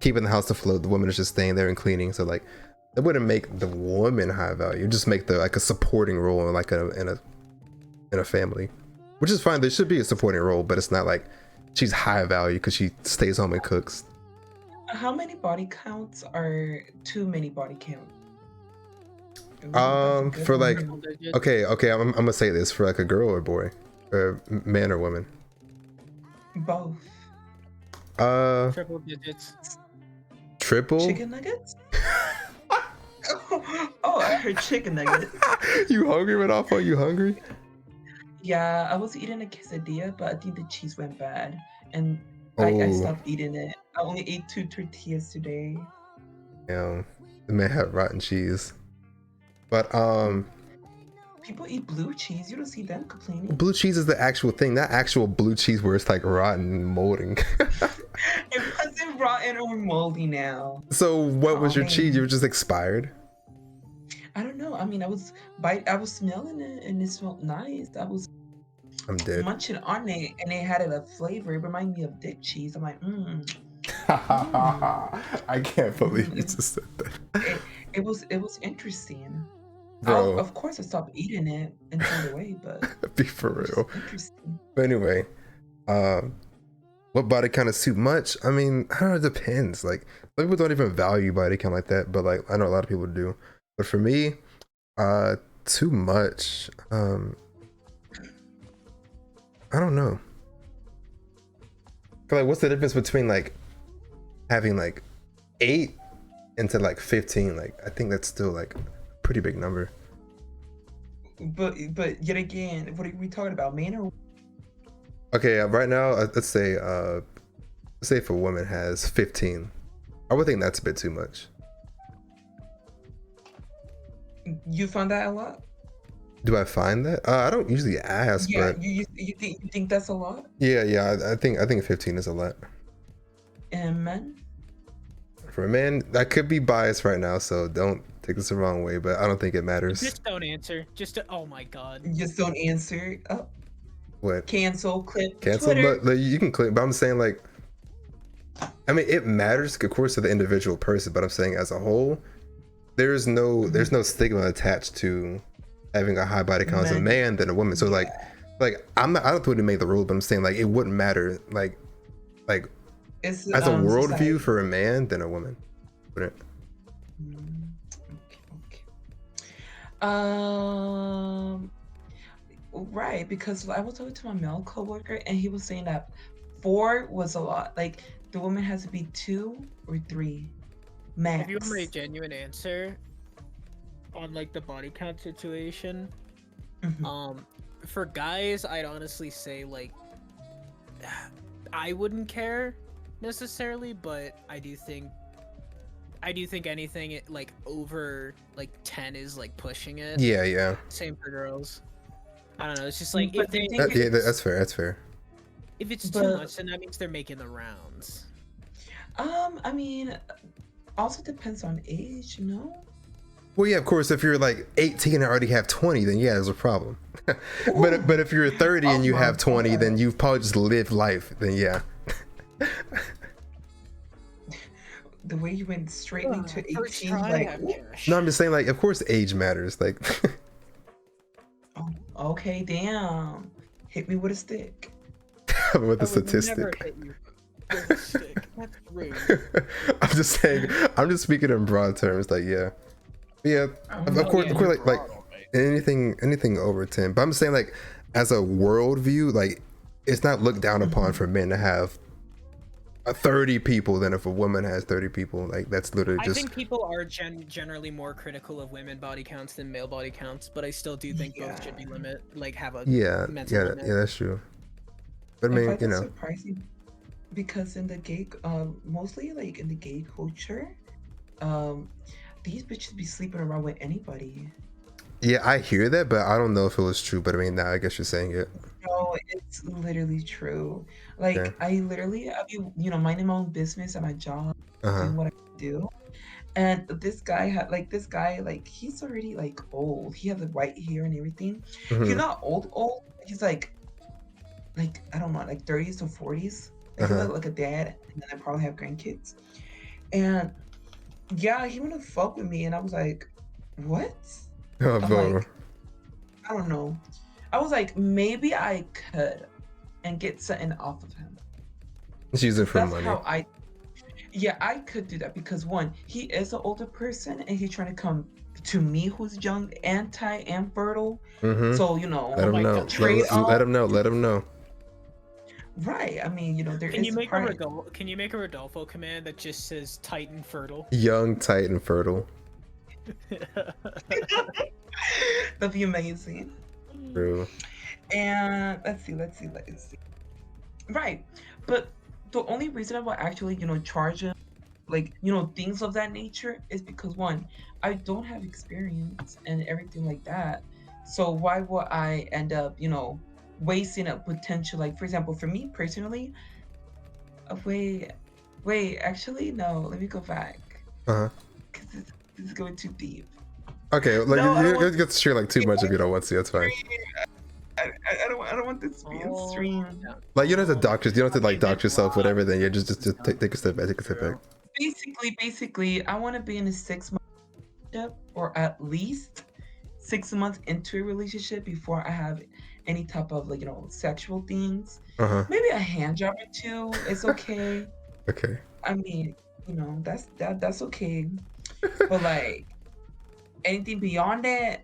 keeping the house afloat. The woman is just staying there and cleaning. So like, that wouldn't make the woman high value. Just make the like a supporting role in like in a family, which is fine. There should be a supporting role, but it's not like she's high value because she stays home and cooks. How many body counts are too many body counts? For like, okay, I'm gonna say this for like a girl or boy, or man or woman. Both. Triple digits. Triple? Chicken nuggets? Oh, I heard chicken nuggets. You hungry, Rodolfo? You hungry? Yeah, I was eating a quesadilla, but I think the cheese went bad, and I stopped eating it. I only ate 2 tortillas today. Yeah, the man had rotten cheese. But People eat blue cheese. You don't see them complaining. blue cheese is the actual thing, not actual blue cheese where it's like rotten and molding. It wasn't rotten or moldy now. So what was your man. cheese? You were just expired? I don't know. I mean, I was smelling it and it smelled nice. I was I'm dead. munching on it and it had a flavor. It reminded me of dick cheese. I'm like, I can't believe you just said that. It was interesting. Bro. Of course, I stopped eating it and threw it away, but Be for real. interesting. But anyway, what body count is too much? I mean, I don't know, it depends. Like, some people don't even value body count like that, but like I know a lot of people do. But for me, too much. I don't know. Like, what's the difference between like having like 8 into like 15? Like, I think that's still like a pretty big number. But yet again, what are we talking about, men or? Okay, right now, let's say if a woman has 15, I would think that's a bit too much. You found that a lot? Do I find that? I don't usually ask, Yeah, but you think that's a lot? yeah, I think 15 is a lot. And men? For a man, I could be biased right now, so don't take this the wrong way, but I don't think it matters. Just don't answer. Oh my god. Just don't answer. Oh, What? cancel, clip, Cancel? Twitter. But like, you can click, but I'm saying like, I mean, it matters, of course, to the individual person, but I'm saying as a whole, there's no stigma attached to having a high body count as a man than a woman. So like I don't really make the rule, but I'm saying like it wouldn't matter like It's, as a worldview society. for a man than a woman. Wouldn't. Okay. Right, because I was talking to my male coworker and he was saying that 4 was a lot. Like the woman has to be 2 or 3 max. If you want a genuine answer on like the body count situation, for guys, I'd honestly say like I wouldn't care necessarily, but I do think anything like over like 10 is like pushing it. Yeah. Same for girls. I don't know. It's just like But Yeah, that's fair. That's fair. if it's too much, then that means they're making the rounds. I mean, also depends on age, you know. Well, yeah, of course, if you're like 18 and already have 20, then yeah, there's a problem. but if you're 30 and you have 20, then you've probably just lived life. Then yeah. The way you went straight into 18, like, No, I'm just saying, like, of course, age matters. Like, oh, okay, damn, hit me with a stick. with the I would never statistic. hit you with a stick. That's rude. I'm just saying. I'm just speaking in broad terms. Like, yeah. Of course, like anything over 10. But I'm saying, like, as a worldview, like, it's not looked down upon for men to have 30 people than if a woman has 30 people. Like, that's literally just. I think people are generally more critical of women body counts than male body counts, but I still do think both should be have a mental limit. Yeah, that's true. But I mean, you know, surprising because in the gay, mostly like in the gay culture, these bitches be sleeping around with anybody. yeah, I hear that, but I don't know if it was true. But I mean, now I guess you're saying it. No, it's literally true. Like Yeah. I be, you know, minding my own business at my job, doing what I do. And this guy he's already like old. He has the white hair and everything. He's not old. He's like I don't know, like 30s to 40s. Like he look like a dad, and then I probably have grandkids. And yeah, he wanna fuck with me, and I was like, what? Oh, I'm bro. like, I don't know. I was like, maybe I could and get something off of him. It's using for That's money. how I could do that because one, he is an older person and he's trying to come to me who's young, and fertile. So, you know, Let him know. Let him know. Right. I mean, you know, Can you make a Rodolfo command that just says tight and fertile? Young, tight, and fertile. That'd be amazing. True. And let's see. Right. But the only reason I will actually, you know, charge him like things of that nature is because one, I don't have experience and everything like that. So why would I end up wasting a potential, like for example for me personally, wait, actually no, let me go back Uh-huh. because this is going too deep. Okay, like No, I don't you want get to share like too much if you don't want to. That's fine. I don't want this to be a stream. Yeah. Like you don't have to doctor. You don't have to like Okay, dox yourself, whatever. Then yeah, just take a step back. Take a step back. Basically, I want to be in a 6-month relationship, or at least 6 months into a relationship before I have any type of like sexual things. Uh-huh. Maybe a hand job or two. It's okay. Okay. I mean, that's okay. But like anything beyond that,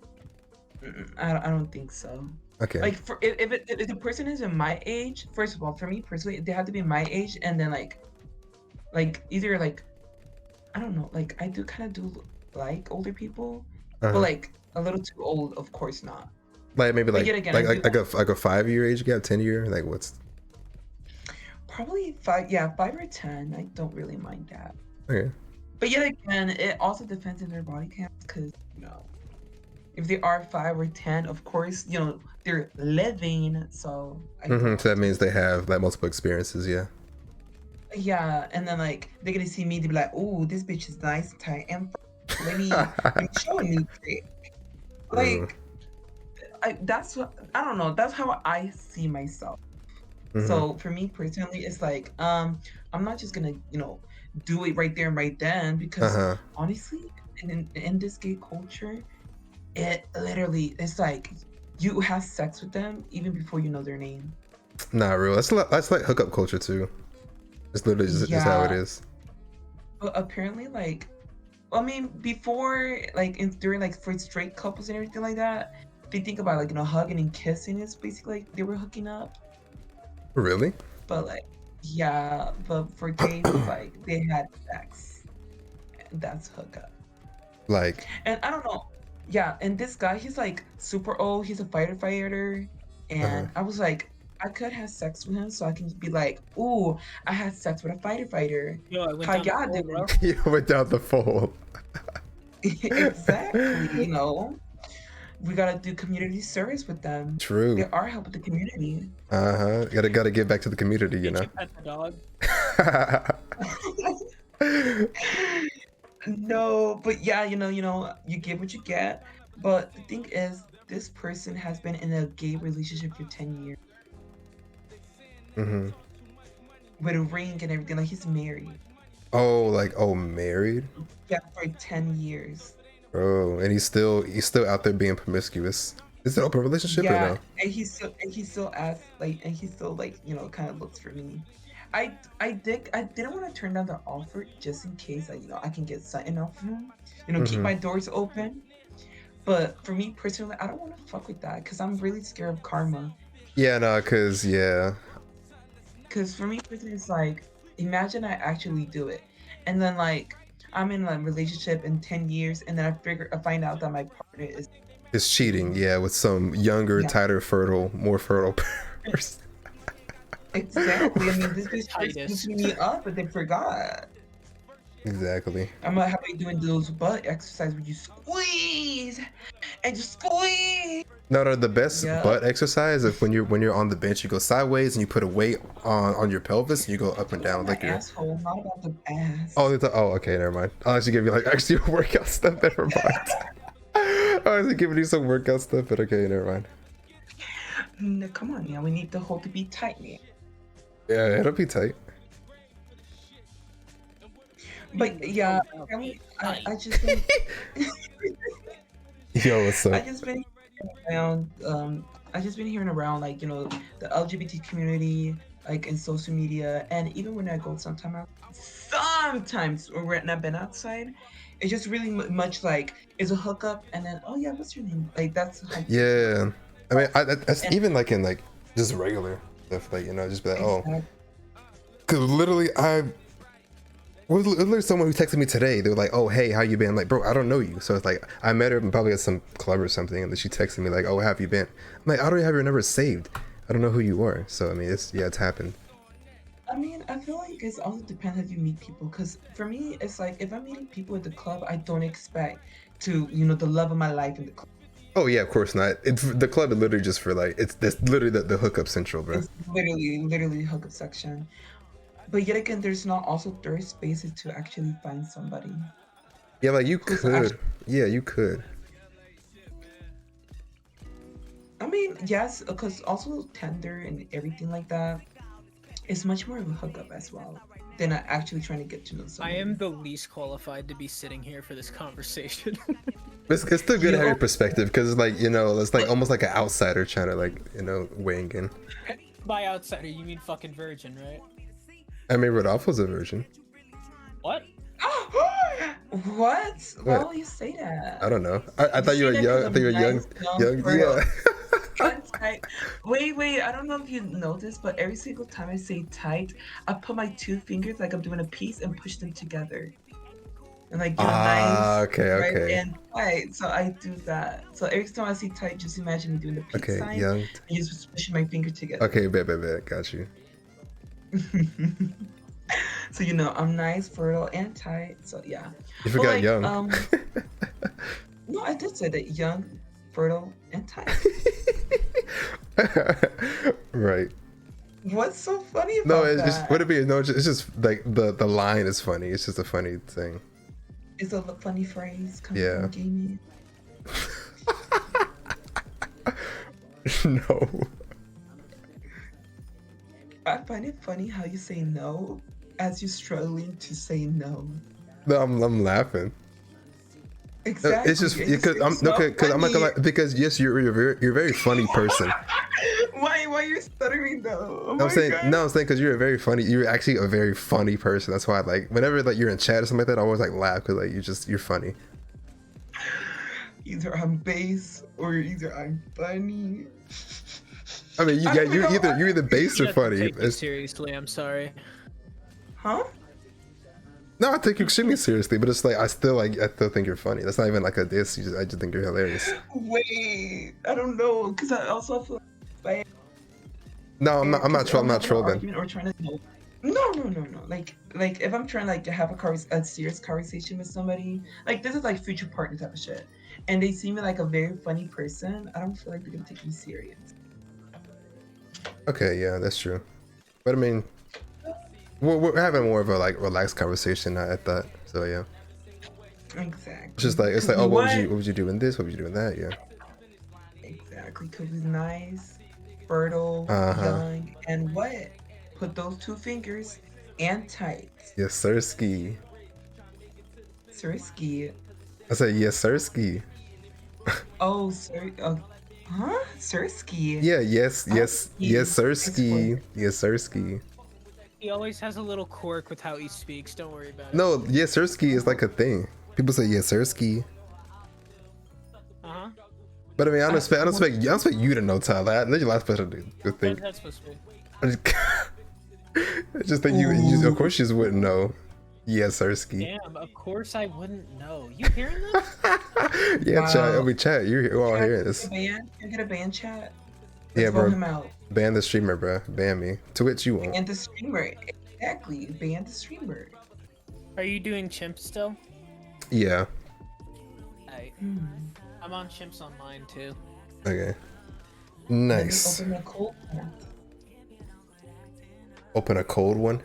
I don't think so. Okay. Like for if the person is in my age, first of all, for me personally, they have to be my age, and then like either like I don't know, like I do kind of do like older people, but Uh-huh. like a little too old, of course not. Like maybe But like yet again, like a 5-year age gap, 10-year. Like what's probably 5, yeah, 5 or 10. I don't really mind that. okay? But yet again, it also depends on their body counts, because if they are 5 or 10, of course, they're living. So So that means they have like multiple experiences. Yeah. yeah, and then like they're gonna see me, they be like, "Oh, this bitch is nice, tight, and let me show a new trick." Like, that's what I don't know. That's how I see myself. So for me personally, it's like I'm not just gonna do it right there and right then, because honestly, in this gay culture, it literally it's like you have sex with them even before you know their name. Not real. That's like hookup culture too. It's literally just how it is. But apparently, like, I mean, before, like, during, like, for straight couples and everything like that, they think about, like, hugging and kissing is basically, like, they were hooking up. Really? But, like, yeah, but for gays, it's like, they had sex. And that's hookup. Like. And I don't know. Yeah, and this guy, he's, like, super old. He's a fighter. And I was like, I could have sex with him so I can be like, ooh, I had sex with a fighter. Yo, I went How down y'all the doing? hole, bro. You went down the fold. Exactly, we gotta do community service with them. True. They are helping the community. Gotta give back to the community, Did you pet the dog? No, but yeah, you get what you get. But the thing is, this person has been in a gay relationship for 10 years. With a ring and everything. Like, he's married. Oh, married? Yeah, for 10 years. Oh, and he's still out there being promiscuous. Is it an open relationship or no? And he still asks, like, and he still like, kind of looks for me. I didn't want to turn down the offer just in case I can get something off of him. Keep my doors open. But for me personally, I don't want to fuck with that because I'm really scared of karma. Yeah, no, cause Because for me personally, it's like, imagine I actually do it, and then like I'm in a relationship in 10 years, and then I find out that my partner is cheating. Yeah, with some younger, tighter, more fertile person. Exactly. I mean, this bitch was switching me up, but they forgot. Exactly. I'm gonna have you doing those butt exercises where you squeeze and just squeeze. No, the best butt exercise is when you're on the bench, you go sideways and you put a weight on your pelvis and you go up and down like your asshole, not about the ass. Oh, okay, never mind. I'll actually give you like extra workout stuff. Never mind. I was giving you some workout stuff, but okay, never mind. No, come on, man. We need the hole to be tight, man. Yeah, it'll be tight. But yeah, I just been, yo, what's up? I just been hearing around like the LGBT community, like in social media, and even when I go sometimes when I've been outside, it's just really much like it's a hookup, and then oh yeah, what's your name? Like that's yeah. I mean, that's even like in like just regular stuff, like just be like oh, because literally was literally someone who texted me today. They were like, "Oh, hey, how you been?" I'm like, bro, I don't know you. So it's like I met her probably at some club or something, and then she texted me like, "Oh, how have you been?" I'm like, "I don't have your number saved. I don't know who you are." So I mean, it's happened. I mean, I feel like think it also depends how you meet people. Because for me, it's like if I'm meeting people at the club, I don't expect to, the love of my life in the club. Oh yeah, of course not. It's the club is literally just for like that's literally the hookup central, bro. It's literally hookup section. But yet again, there's not also third spaces to actually find somebody. Yeah, like you who's could. actually- Yeah, you could. I mean, yes, because also Tinder and everything like that is much more of a hookup as well than actually trying to get to know somebody. I am the least qualified to be sitting here for this conversation. It's still good to have your perspective because like it's like almost like an outsider trying to like weighing in. By outsider, you mean fucking virgin, right? I mean, Rodolfo's a virgin. What? What? Why will you say that? I don't know. I thought you were young. I thought you were young. Yeah. Tight. Wait. I don't know if you know this, but every single time I say tight, I put my two fingers like I'm doing a piece and push them together. And like nice, okay, right, okay. and tight. So I do that. So every time I see tight, just imagine me doing the peace sign young. and just pushing my finger together. Okay, bet. Got you. So I'm nice, fertile, and tight. So yeah. You forgot like, young. No, I did say that young, fertile, and tight. Right. What's so funny about No, it's that? just what it be. No, it's just like the line is funny. It's just a funny thing. It's a funny phrase coming Yeah. from gaming. No. I find it funny how you say no as you're struggling to say no. No, I'm laughing. Exactly. It's just because I'm not gonna lie, because yes, you're a very funny person. Why are you stuttering though? Oh I'm saying because you're actually a very funny person. That's why like whenever like you're in chat or something like that, I always like laugh because like you're funny. Either I'm base or either I'm funny. I mean, you're either base or funny. Take it seriously, I'm sorry. Huh? No, I take you extremely seriously, but it's like I still think you're funny. That's not even like a diss. I just think you're hilarious. Wait, I don't know, because I also feel like No, I'm not trolling. Or trying to know. No. Like if I'm trying like to have a serious conversation with somebody, like this is like future partner type of shit, and they see me like a very funny person, I don't feel like they're gonna take me serious. Okay, yeah, that's true. But I mean, we're having more of a like relaxed conversation at that. So yeah. Exactly. It's like oh, what would you do in this? What would you do in that? Yeah. Exactly. Cause he's nice, fertile, young, and what? Put those two fingers and tight. Yes, sirski. Sirski. I said yes, sirski. Oh, sir. Huh? Sirski. Yeah. Yes, sirski. Yes, sirski. He always has a little quirk with how he speaks. Don't worry about it. No, yes, sirski is like a thing. People say yes, sirski. But I mean, I don't expect you to know, Tyler. That's your last person to think. That's supposed to be. I just think you of course you just wouldn't know. Yes, sirski. Damn, of course I wouldn't know. You hearing this? Yeah, Wow. chat. We chat. You're all hearing this. Can you get a ban chat? Yeah, Let's bro. vote him out. Ban the streamer, bro. Ban me. Twitch, you won't. Ban the streamer. Exactly. Ban the streamer. Are you doing chimp still? Yeah. I'm on chimps online too. Okay. Nice. Open a cold one. Open a cold one?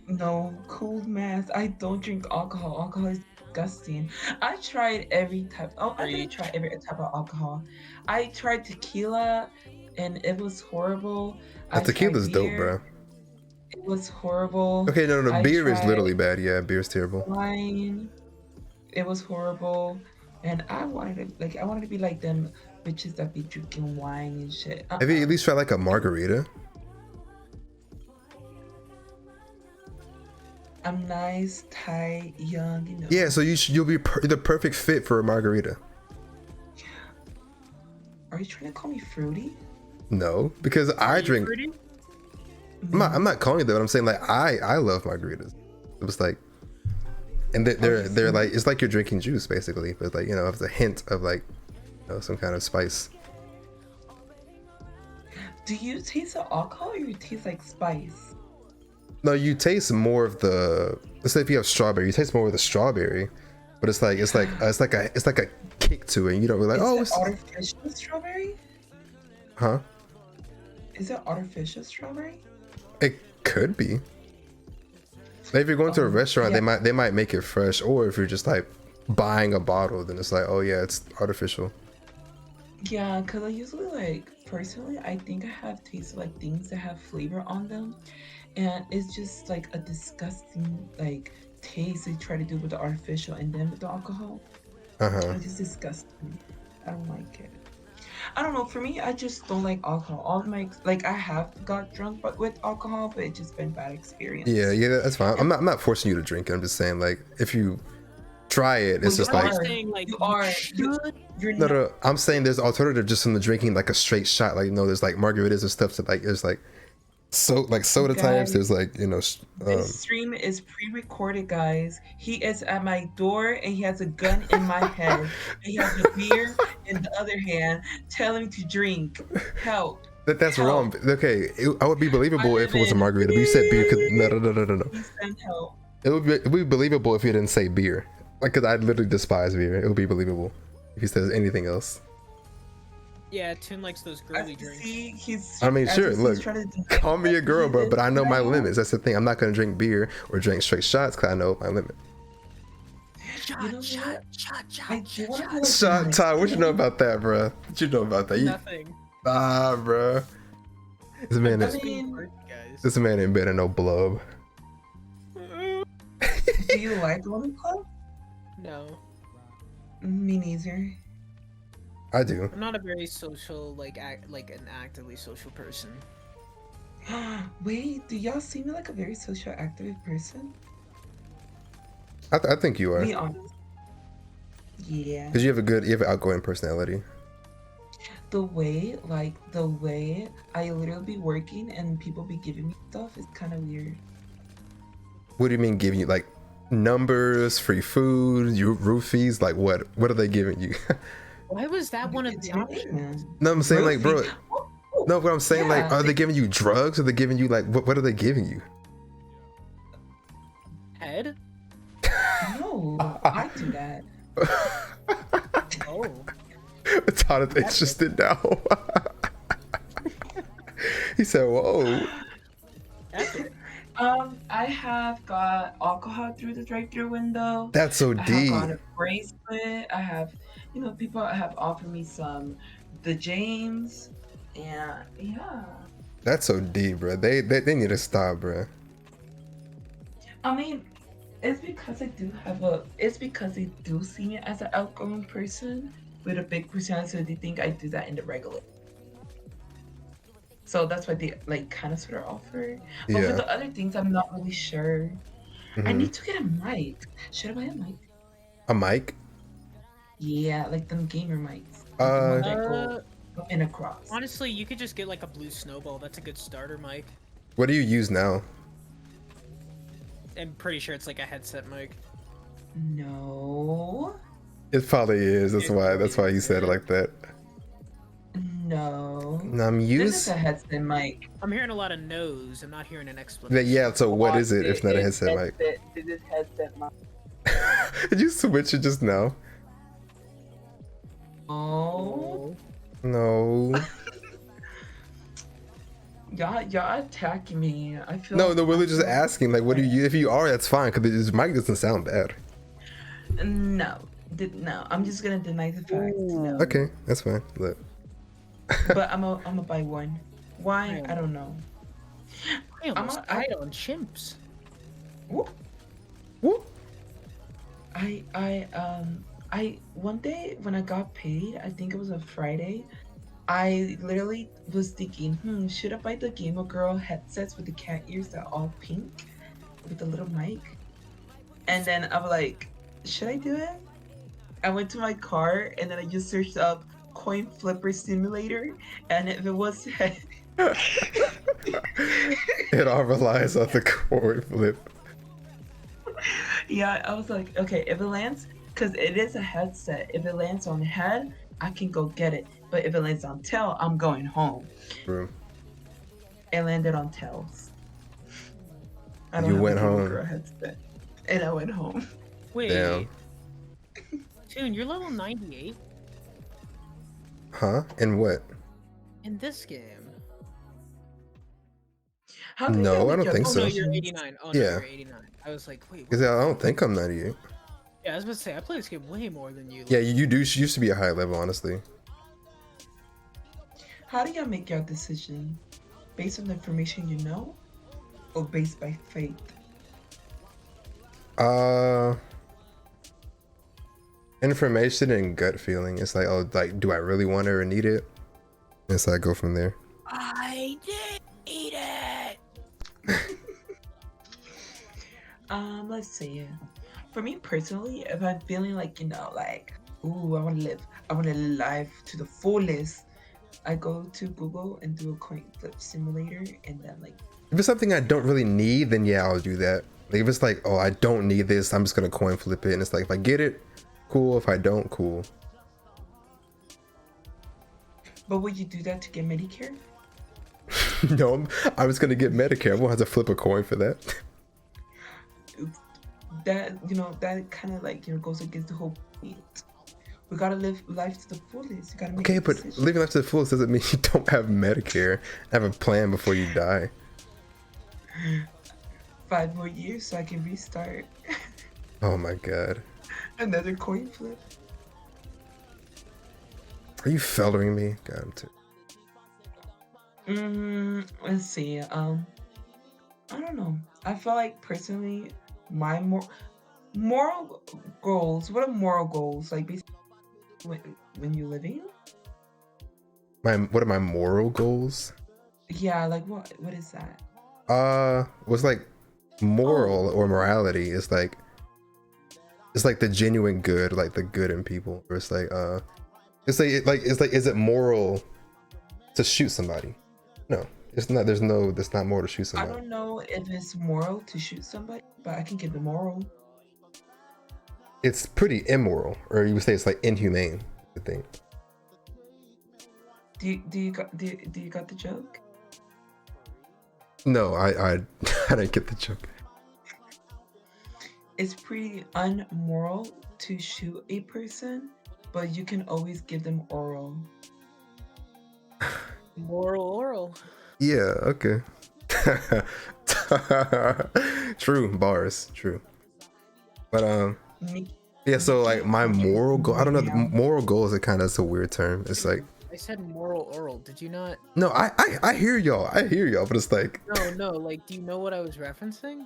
No, cold mass. I don't drink alcohol. Alcohol is disgusting. I tried every type. Oh, I didn't try every type of alcohol. I tried tequila, and it was horrible. Tequila's dope, bro. It was horrible. Okay, no. Beer is literally bad. Yeah, beer's terrible. Wine. It was horrible, and I wanted to be like them bitches that be drinking wine and shit. Have you at least tried like a margarita? I'm nice, tight, young, you know. Yeah, so you'll be the perfect fit for a margarita. Are you trying to call me fruity? No, because I drink. Fruity? I'm not calling you that. But I'm saying like I love margaritas. It was like, and they're like it's like you're drinking juice basically, but like it's a hint of like some kind of spice. Do you taste the alcohol or you taste like spice? No, you taste more of the. Let's say if you have strawberry, you taste more of the strawberry, but it's like a kick to it. And you don't really like. Is Oh, it it's, artificial strawberry? huh? Is it artificial strawberry? It could be. Like if you're going to a restaurant, yeah. they might make it fresh, or if you're just like buying a bottle, then it's like, oh yeah, it's artificial. Yeah, because I usually like personally, I think I have tasted like things that have flavor on them, and it's just like a disgusting like taste they try to do with the artificial and then with the alcohol. Uh-huh. It's just disgusting. I don't like it. I don't know. For me, I just don't like alcohol. All my like, I have got drunk, but with alcohol, but it's just been bad experience. Yeah, that's fine. I'm not forcing you to drink it. I'm just saying, like, if you try it, it's Well, just you like are. saying, like, You are. You're no, not. no. I'm saying there's alternative just from the drinking like a straight shot. Like, you know, there's like margaritas and stuff that like there's like soda types. Guys, There's like this stream is pre-recorded, guys. He is at my door and he has a gun in my head. And he has a beer in the other hand, telling me to drink. Help. that's Help. wrong. Okay, I would be believable I if it was a live in margarita, but you said beer. Cause no. Please send help. It would be believable if you didn't say beer. Like, cause I literally despise beer. It would be believable if he says anything else. Yeah, Toon likes those girly drinks. I mean, sure. Look, trying to call me a girl, but I know my now. limits. That's the thing. I'm not gonna drink beer or drink straight shots because I know my limit. You know what? I do want to go Shot, Todd, what you know about that, bro? What you know about that? Nothing. Nah, bro. This man, I is, mean, Guys. this man ain't been in no blub. do you like Woman Club? No, Me neither. I do. I'm not a very social, like an actively social person. Wait, do y'all see me like a very social, active person? I think you are. Be honest. Yeah. Cause you have an outgoing personality. The way I literally be working and people be giving me stuff is kind of weird. What do you mean giving you like numbers, free food, you roofies? Like what? What are they giving you? Why was that one of It's the really, options? man. No, I'm saying like, bro. Oh, No, what I'm saying like, yeah, are they giving you drugs? Or are they giving you like what are they giving you? Head? No, I do that. Oh. Todd is interested now. He said, "Whoa." Epic. I have got alcohol through the drive-through window. That's so I have deep. got a bracelet. I have, people have offered me the James, and yeah. That's so deep, bro. They need to stop, bro. I mean, it's because they do see me as an outgoing person with a big personality, so they think I do that in the regular. So that's why they like kind of sort of offer. But Yeah. for the other things, I'm not really sure. I Mhm. need to get a mic. Should I buy a mic? A mic? Yeah, like them gamer mics. Like the Uh, ones that go up and across. Honestly, you could just get like a blue snowball. That's a good starter mic. What do you use now? I'm pretty sure it's like a headset mic. No. It probably is. That's why you said it like that. No. I'm This is used. a headset mic. I'm hearing a lot of no's. I'm not hearing an explanation. Yeah. So what is it if not a headset mic? This is headset mic. Did you switch it just now? Oh. No. Y'all attacking me. I feel No. We're really just asking. Like, what do you? If you are, that's fine. Cause this mic doesn't sound bad. No. No. I'm just gonna deny the fact. No. Okay, that's fine. Look. But I'm a buy one. Why? I don't know. I almost died on chimps. Whoop. Whoop. I one day when I got paid, I think it was a Friday, I literally was thinking, should I buy the Gamer Girl headsets with the cat ears that are all pink with the little mic? And then I'm like, should I do it? I went to my car and then I just searched up coin flipper simulator, and if it was It all relies on the coin flip. yeah, I was like, okay, if it lands, because it is a headset, if it lands on head, I can go get it. But if it lands on tail, I'm going home. Bro. It landed on tails. I don't You have went a gamer home. girl headset. And I went home. Wait. Damn. Tune, you're level 98 Huh? And what? in this game. How do No, you I make don't your think Oh so. no, you're decisions? 89. Oh no, Yeah. you're 89. I was like, wait. Because I don't think I'm 98. Yeah, I was about to say I play this game way more than you. Yeah, you do used to be a high level, honestly. How do y'all make your decision? Based on the information you know, or based by faith? Information and gut feeling. It's like, oh, like, do I really want it or need it? And so I go from there. I did eat it. Let's see. For me personally, if I'm feeling like, like, ooh, I want to live life to the fullest, I go to Google and do a coin flip simulator, and then like. If it's something I don't really need, then yeah, I'll do that. Like if it's like, oh, I don't need this, I'm just gonna coin flip it, and it's like if I get it, cool. If I don't, cool. But would you do that to get Medicare? No, I was gonna get Medicare. I won't have to flip a coin for that. That that kind of like goes against the whole point. We gotta live life to the fullest. You gotta make Okay, but living life to the fullest doesn't mean you don't have Medicare. Have a plan before you die. 5 more years so I can restart. Oh my god. Another coin flip. Are you feathering me? God, I'm too. Let's see. I don't know. I feel like personally, my moral goals. What are moral goals? Like basically, when you're living. What are my moral goals? Yeah, like what is that? Was like moral or morality is like it's like the genuine good, like the good in people. Or it's like is it moral to shoot somebody? No, it's not. That's not moral to shoot somebody. I don't know if it's moral to shoot somebody, but I can give it moral. It's pretty immoral, or you would say it's like inhumane, I think. Do you got the joke? No, I didn't get the joke. It's pretty unmoral to shoot a person, but you can always give them oral. Moral oral. Yeah, okay. True, bars, true. But yeah, so like my moral goal, I don't know, moral goals are kind of, it's a weird term. It's like I said moral oral. Did you not? No, I hear y'all. But it's like No, like do you know what I was referencing?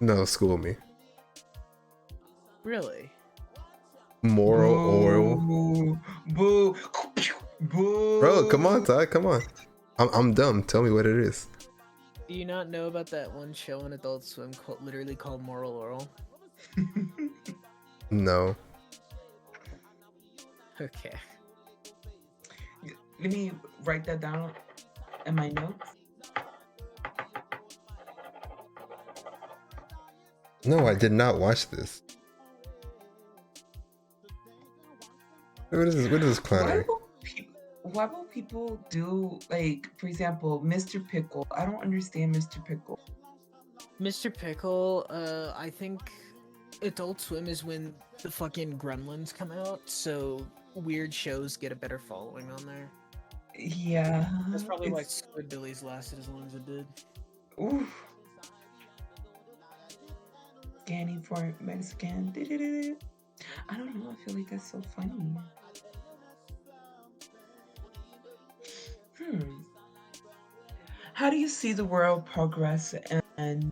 no, school me. Really? Moral oral. Boo. Boo. Bro, come on, Todd, come on. I'm dumb. Tell me what it is. Do you not know about that one show on Adult Swim literally called Moral Oral? No. Okay. Let me write that down in my notes. No, I did not watch this. What is this clownery? Why will people do, like, for example, Mr. Pickle? I don't understand Mr. Pickle. Mr. Pickle, I think Adult Swim is when the fucking Gremlins come out, so weird shows get a better following on there. Yeah. That's probably why Squidbillies lasted as long as it did. Oof. Scanning for Mexican. I don't know. I feel like that's so funny. How do you see the world progress in,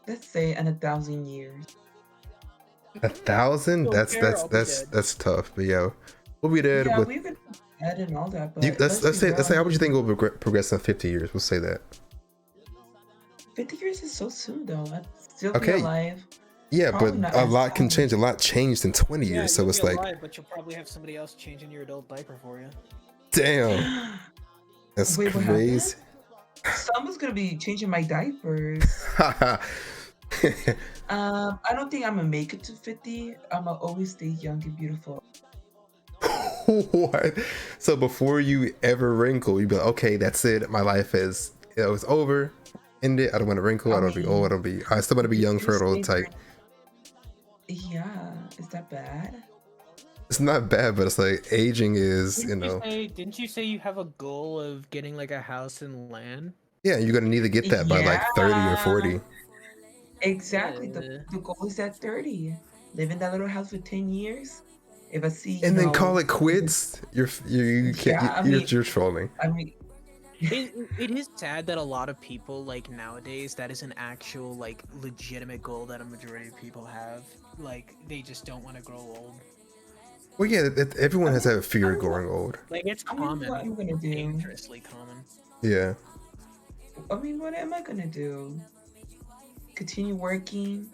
let's say, in 1,000 years? 1,000? That's tough. But yeah, we'll be dead. Yeah, with... we could add and all that. But let's say how would you think we'll progress in 50 years? We'll say that. 50 years is so soon, though. I'd still Okay. be alive. Yeah, Probably but not a as lot can long. change. A lot changed in 20 years, so you'll it's be like, alive, but you'll probably have somebody else changing your adult diaper for you. damn, that's Wait, what crazy. Someone's gonna be changing my diapers. I don't think I'm gonna make it to 50. I'm gonna always stay young and beautiful. What? So before you ever wrinkle, you'd be like, okay, that's it. My life is, it's over. end it. I don't want to wrinkle. I don't want to be old. I still want to be young, fertile, and tight. Yeah, is that bad? It's not bad, but it's like aging is, Didn't you say you have a goal of getting like a house and land? Yeah, you're gonna need to get that by like 30 or 40. Exactly. The goal is at 30. Live in that little house for 10 years. If I see and then call it quits, you're trolling. I mean, it is sad that a lot of people like nowadays that is an actual like legitimate goal that a majority of people have. Like they just don't want to grow old. Well, yeah, everyone has that fear of growing old. Like it's common. What I'm gonna do? Dangerously common. Yeah. I mean, what am I gonna do? Continue working?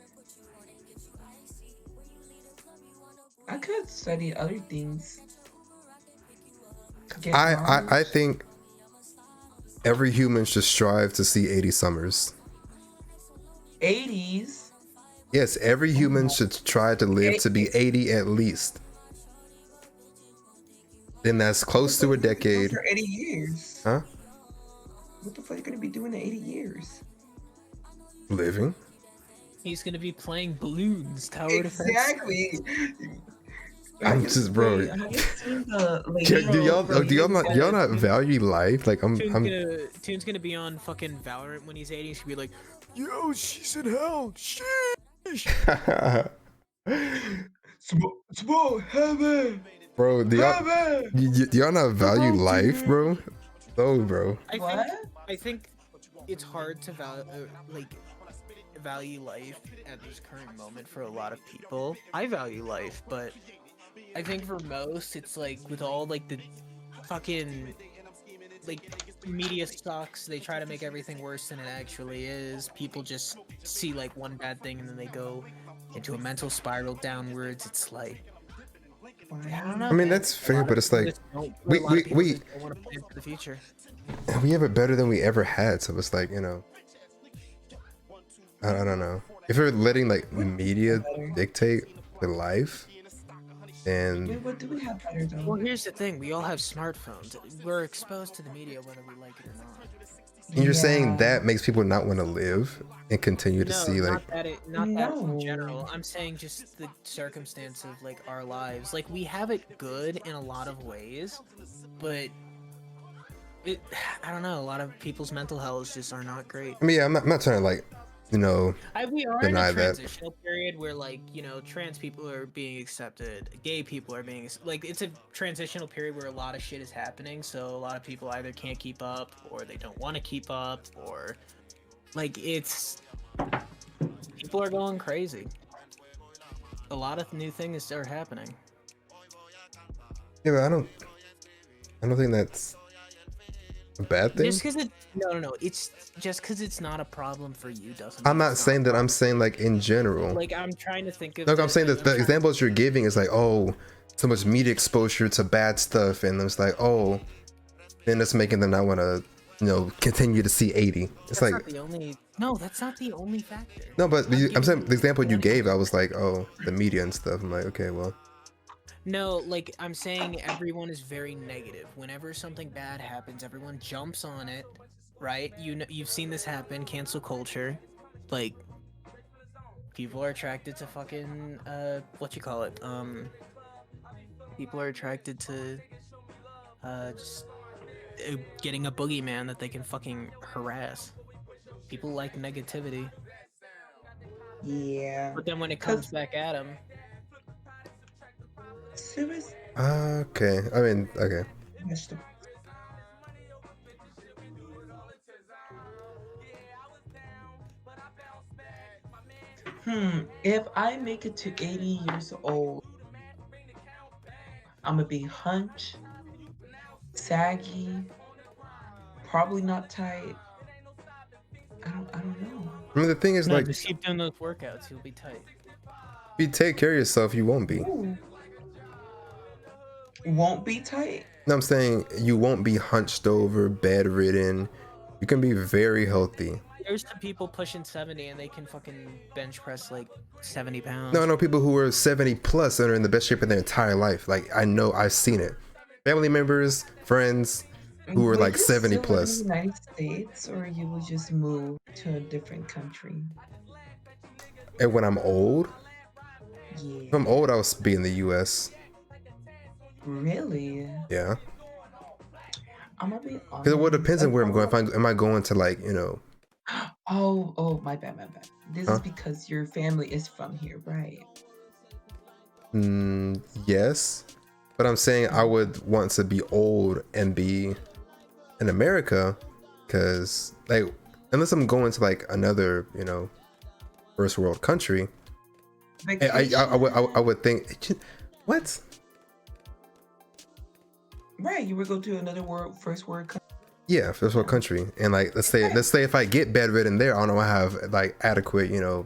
I could study other things. I think every human should strive to see 80 summers. 80s? Yes, every human should try to live to be 80 at least. Then that's close to a decade. For 80 years. Huh? What the fuck are you gonna be doing in 80 years? Living. He's gonna be playing balloons, tower defense. Exactly. I'm just, bro. Do y'all not value life? Like Toon's gonna be on fucking Valorant when he's 80. He's gonna be like, yo, she's in hell. Sheesh. Smoke heaven. Bro, do y'all not value life, bro? No, bro. I think it's hard to value life at this current moment for a lot of people. I value life, but I think for most, it's like with all like the fucking like media sucks. They try to make everything worse than it actually is. People just see like one bad thing and then they go into a mental spiral downwards. It's like, I don't know. I mean, that's fair, but it's like we want to plan for the future. We have it better than we ever had, so it's like, I don't know. If we're letting like media dictate the life, and what do we have better though? Well, here's the thing: we all have smartphones. We're exposed to the media whether we like it or not. And you're saying that makes people not want to live and continue to see like. Not that in general. I'm saying just the circumstance of like our lives. Like we have it good in a lot of ways, but I don't know. A lot of people's mental health just are not great. I mean, yeah, I'm not trying to like, we are in a transitional that. period where like, trans people are being accepted, gay people are being like, it's a transitional period where a lot of shit is happening. So a lot of people either can't keep up or they don't want to keep up, or like people are going crazy. A lot of new things are happening. Yeah, but I don't think that's a bad thing. Just because no. It's just because it's not a problem for you doesn't. I'm not saying that. I'm saying like in general. Like I'm trying to think of. Look, I'm saying that the examples you're giving is like, oh, so much media exposure to bad stuff, and it's like, oh, then it's making them not want to, continue to see 80. It's like not the only. No, that's not the only factor. No, but I'm saying the example you gave, I was like, oh, the media and stuff. I'm like, okay, well. No, like I'm saying everyone is very negative. Whenever something bad happens, everyone jumps on it, right? You've seen this happen, cancel culture. Like people are attracted to fucking people are attracted to just getting a boogeyman that they can fucking harass. People like negativity. Yeah. But then when it comes back at them, okay. I mean, okay. If I make it to 80 years old, I'm gonna be hunched, saggy, probably not tight. I don't know. I mean, the thing is, like, just keep doing those workouts. You'll be tight. If you take care of yourself, you won't be. Ooh. Won't be tight? No, I'm saying you won't be hunched over, bedridden. You can be very healthy. There's some people pushing 70 and they can fucking bench press like 70 pounds. No, people who are 70 plus and are in the best shape of their entire life. Like, I know, I've seen it. Family members, friends, who are Would like you 70 still live in the plus. United States, or you would just move to a different country? And when I'm old, if Yeah. I'm old, I'll be in the US. Really? Yeah. I'm gonna be Because well, it honest. depends on Like, where I'm going. If am I going to like, you know, oh, my bad, my bad. This huh? is because your family is from here, right? Yes. But I'm saying I Oh, would want to be old and be in America, because like unless I'm going to like another, you know, first world country, I vacation. would think what? Right, you would go to another first world country. Yeah, first world Yeah. country, and like Right. let's say if I get bedridden there, I don't have like adequate, you know,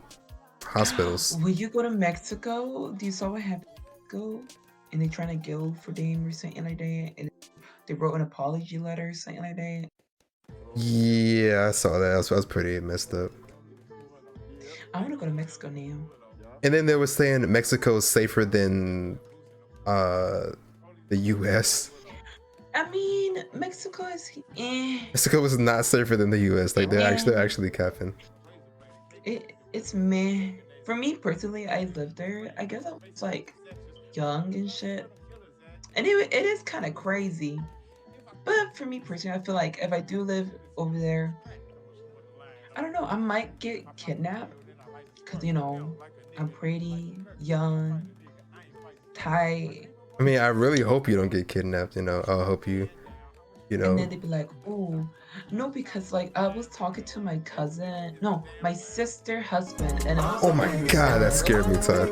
hospitals. Will you go to Mexico? Do you saw what happened in Mexico? And they trying to go for them or something like that. And they wrote an apology letter or something like that. Yeah, I saw that. That was pretty messed up. I want to go to Mexico now. And then they were saying Mexico is safer than the US. I mean, Mexico is Mexico was not safer than the US. Like they're eh, actually capping. it's meh. For me personally, I lived there. I guess I was like young and shit. And it is kind of crazy. But for me personally, I feel like if I do live over there, I don't know, I might get kidnapped because, you know, I'm pretty young, tight. I mean, I really hope you don't get kidnapped. You know, I hope you And know. then they'd be like, oh, no, because like I was talking to my cousin, no, my sister husband, and I was Oh talking my to his god, that scared me, Todd.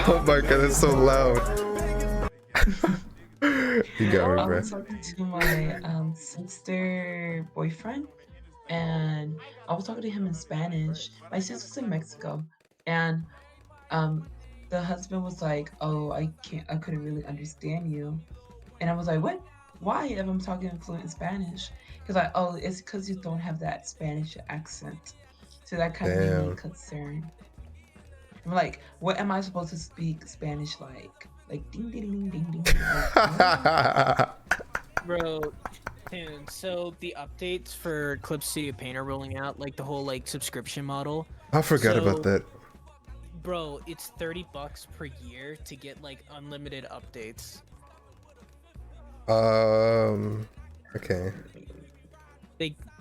Oh my god, that's so loud. You got me, I bro. was talking to my sister boyfriend, and I was talking to him in Spanish. My sister's in Mexico, and um, the husband was like, "Oh, I couldn't really understand you," and I was like, "What? Why? If I'm talking fluent in Spanish?" He's like, "Oh, it's because you don't have that Spanish accent." So that kind of made me Damn. concerned. I'm like, "What am I supposed to speak Spanish like? Like ding ding ding ding ding ding? Like, Bro, dude, so the updates for Clip Studio Paint are rolling out, like the whole like subscription model. I forgot about that. Bro, it's $30 per year to get like unlimited updates. Okay.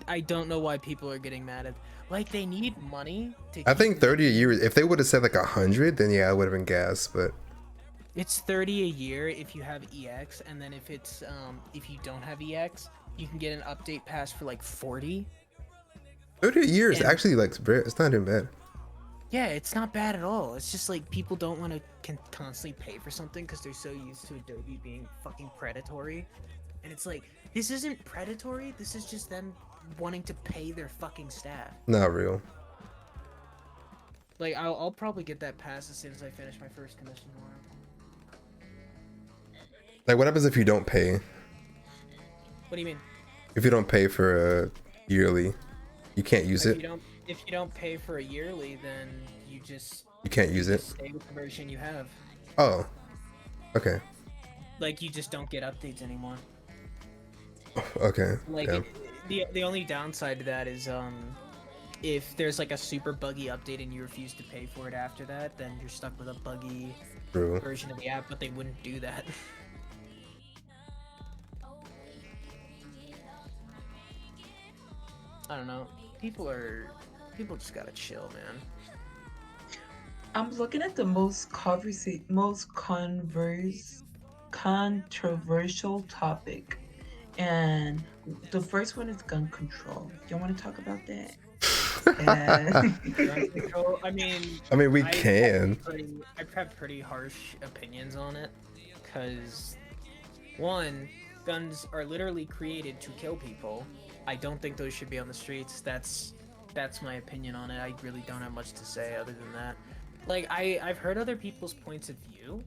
I don't know why people are getting mad at, like, they need money to I keep think 30 a making- year. If they would have said like 100, then yeah, I would have been gas. But It's 30 a year if you have EX, and then if it's if you don't have EX, you can get an update pass for like 40. 30 a year is And- actually like it's not even bad. Yeah, it's not bad at all. It's just like people don't want to constantly pay for something because they're so used to Adobe being fucking predatory. And it's like, this isn't predatory, this is just them wanting to pay their fucking staff. Not real. Like, I'll probably get that pass as soon as I finish my first commission tomorrow. Like, what happens if you don't pay? What do you mean? If you don't pay for a yearly, you can't use it. If you don't pay for a yearly, then you can't use it. stay with the version you have. Oh, okay. Like, you just don't get updates anymore. Okay. Like, yeah. the only downside to that is if there's like a super buggy update and you refuse to pay for it after that, then you're stuck with a buggy True. version of the app, but they wouldn't do that. I don't know. People just gotta chill, man. I'm looking at the most controversial topic, and the first one is gun control. You want to talk about that? Gun control, I mean, we can. I've had pretty harsh opinions on it, because one, guns are literally created to kill people. I don't think those should be on the streets. That's my opinion on it. I really don't have much to say other than that. Like, I've heard other people's points of view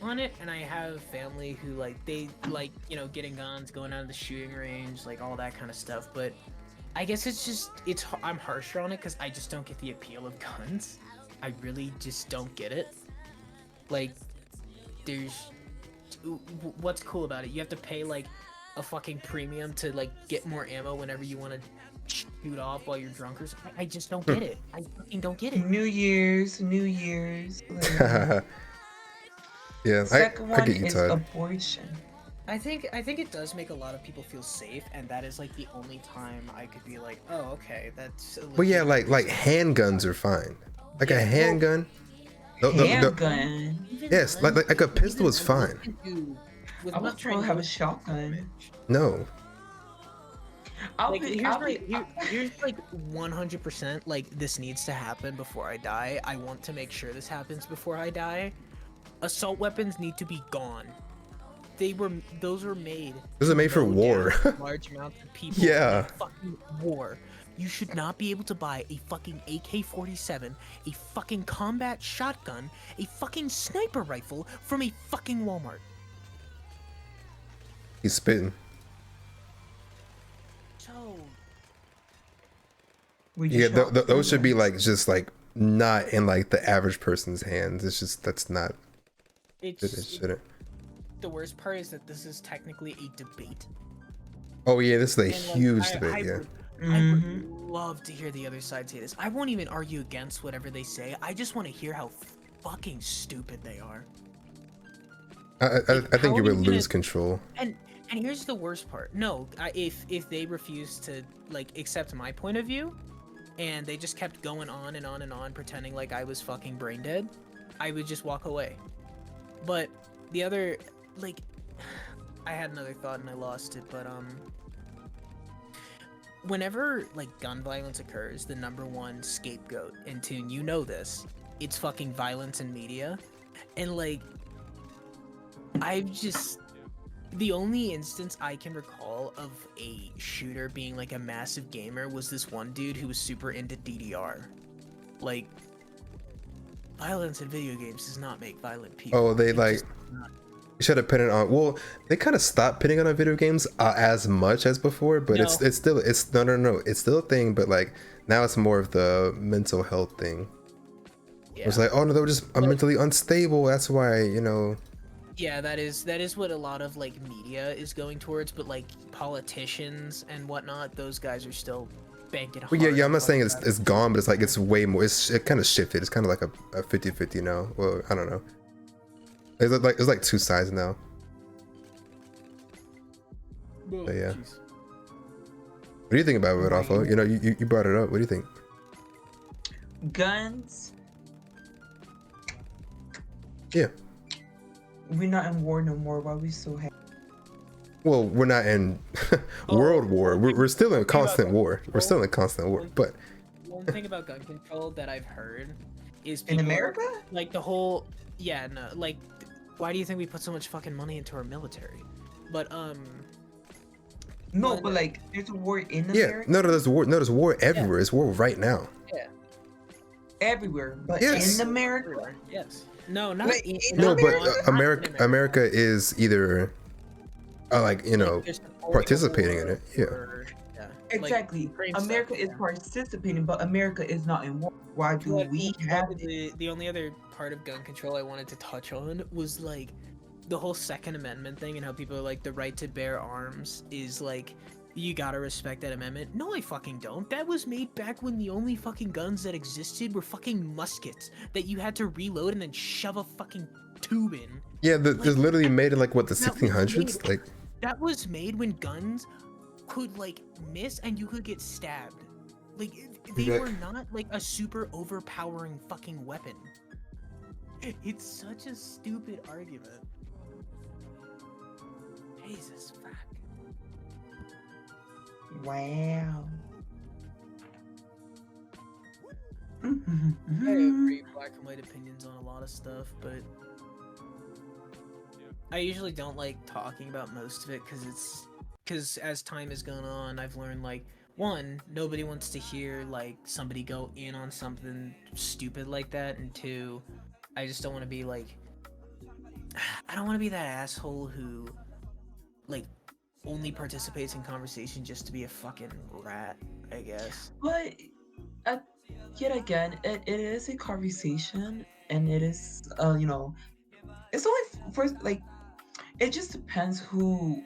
on it, and I have family who they getting guns, going out of the shooting range, like all that kind of stuff. But I guess I'm harsher on it because I just don't get the appeal of guns. I really just don't get it. Like, what's cool about it? You have to pay like a fucking premium to like get more ammo whenever you want to shoot off while you're drunk or something. I just don't get it. I fucking don't get it. New Year's. Like, Yeah, second I one get you, is Todd. abortion. I think it does make a lot of people feel safe, and that is like the only time I could be like, oh, okay, that's. Well, yeah, like handguns are fine. Like a handgun. Handgun. Yes, like a pistol is fine. I was trying to have a shotgun. No. Here's like 100% like this needs to happen before I die. I want to make sure this happens before I die. Assault weapons need to be gone. Those were made. Those are made for war. Large amounts of people. Yeah. Fucking war. You should not be able to buy a fucking AK-47, a fucking combat shotgun, a fucking sniper rifle from a fucking Walmart. He's spitting. So. Yeah, those should be like just like not in like the average person's hands. It's just that's not. It shouldn't. The worst part is that this is technically a debate. Oh yeah, this is a huge debate. I would love to hear the other side say this. I won't even argue against whatever they say. I just want to hear how fucking stupid they are. I think you would lose control. And here's the worst part. No, if they refuse to like accept my point of view, and they just kept going on and on and on, pretending like I was fucking brain dead, I would just walk away. But the other, like, I had another thought and I lost it, but whenever like gun violence occurs, the #1 scapegoat, and Toon, you know this, it's fucking violence in media. And like, the only instance I can recall of a shooter being like a massive gamer was this one dude who was super into DDR. Like, violence in video games does not make violent people. Oh, they like should have put it on. Well, they kind of stopped putting it on video games as much as before, but it's still no, it's still a thing. But like now it's more of the mental health thing. Yeah. It's like, oh no, they were just mentally unstable. That's why, you know. Yeah, that is what a lot of like media is going towards. But like politicians and whatnot, those guys are still banking hard. Well, yeah. I'm not saying it's gone, but it's like it's way more. It kind of shifted. It's kind of like a 50-50 now. Well, I don't know. It's like two sides now. But yeah. Geez. What do you think about it, Rodolfo? You know, you brought it up. What do you think? Guns. Yeah. We're not in war no more. Why are we so happy? Well, we're not in world war. We're still in constant war. We're still in constant war. But one thing about gun control that I've heard is people, in America, like the whole like, why do you think we put so much fucking money into our military? But no, but like there's a war in America. Yeah, no, there's war. No, there's war everywhere. It's war right now. Yeah. Everywhere, but yes. In America. Yes. No, not like, in no, America. but America is either like, you know, participating in it. Yeah. Exactly. Like, America is participating, but America is not in war. Why do we have it? The only other part of gun control I wanted to touch on was like the whole Second Amendment thing and how people are like, the right to bear arms is like, you gotta respect that amendment. No, I fucking don't. That was made back when the only fucking guns that existed were fucking muskets that you had to reload and then shove a fucking tube in. Yeah, there's literally made in like what, the 1600s? Like that was made when guns could like miss and you could get stabbed. Like they were not like a super overpowering fucking weapon. It's such a stupid argument. Jesus fuck. Wow. I have very black and white opinions on a lot of stuff, but I usually don't like talking about most of it because as time has gone on, I've learned like, one, nobody wants to hear like somebody go in on something stupid like that, and two, I just don't want to be like, I don't want to be that asshole who like only participates in conversation just to be a fucking rat, I guess. But yet again, it is a conversation, and it is you know, it's only for like, it just depends who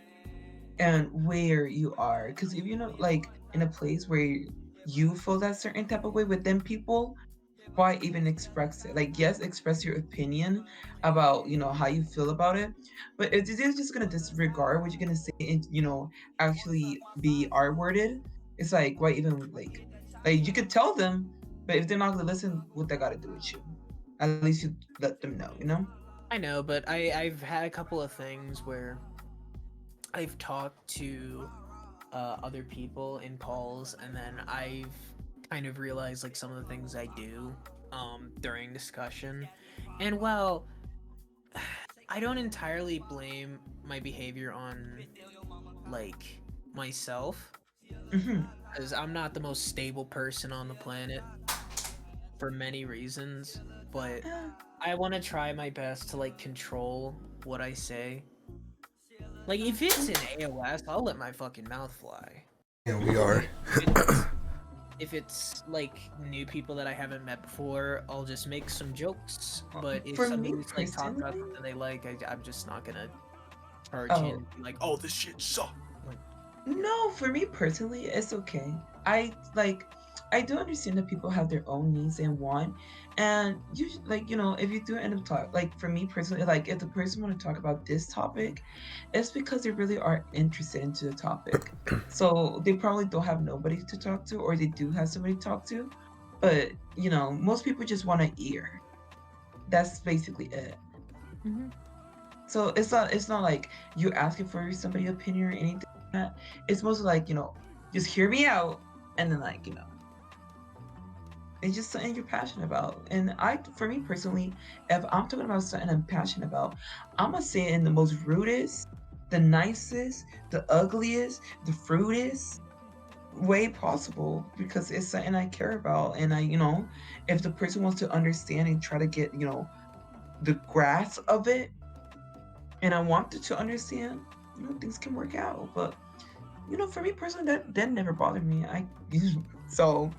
and where you are. Because if you're not like in a place where you feel that certain type of way within people, why even express it? Like, yes, express your opinion about, how you feel about it, but if you're just gonna disregard what you're gonna say and, actually be R-worded, it's like, why even like you could tell them, but if they're not gonna listen, what they gotta do with you? At least you let them know. I know, but I've had a couple of things where I've talked to other people in calls, and then I've kind of realized like some of the things I do during discussion. And well, I don't entirely blame my behavior on like myself, Mm-hmm. because I'm not the most stable person on the planet for many reasons, but I want to try my best to like control what I say. Like if it's in AOS, I'll let my fucking mouth fly. Yeah, we are. If it's like new people that I haven't met before, I'll just make some jokes. But if For me somebody's like talking about personally, something they like, I'm just not gonna charge in oh and be like, oh, this shit sucks. Like, no, for me personally, it's okay. I do understand that people have their own needs and want, and you if you do end up talk, like for me personally, like if the person want to talk about this topic, it's because they really are interested into the topic. So they probably don't have nobody to talk to, or they do have somebody to talk to, but most people just want to ear. That's basically it. mm-hmm. So it's not like you asking for somebody's opinion or anything like that. It's mostly like, just hear me out, and then like, it's just something you're passionate about. And for me personally, if I'm talking about something I'm passionate about, I'm gonna say it in the most rudest, the nicest, the ugliest, the fruitest way possible, because it's something I care about. And if the person wants to understand and try to get, the grasp of it, and I wanted to understand, things can work out. But for me personally, that never bothered me. So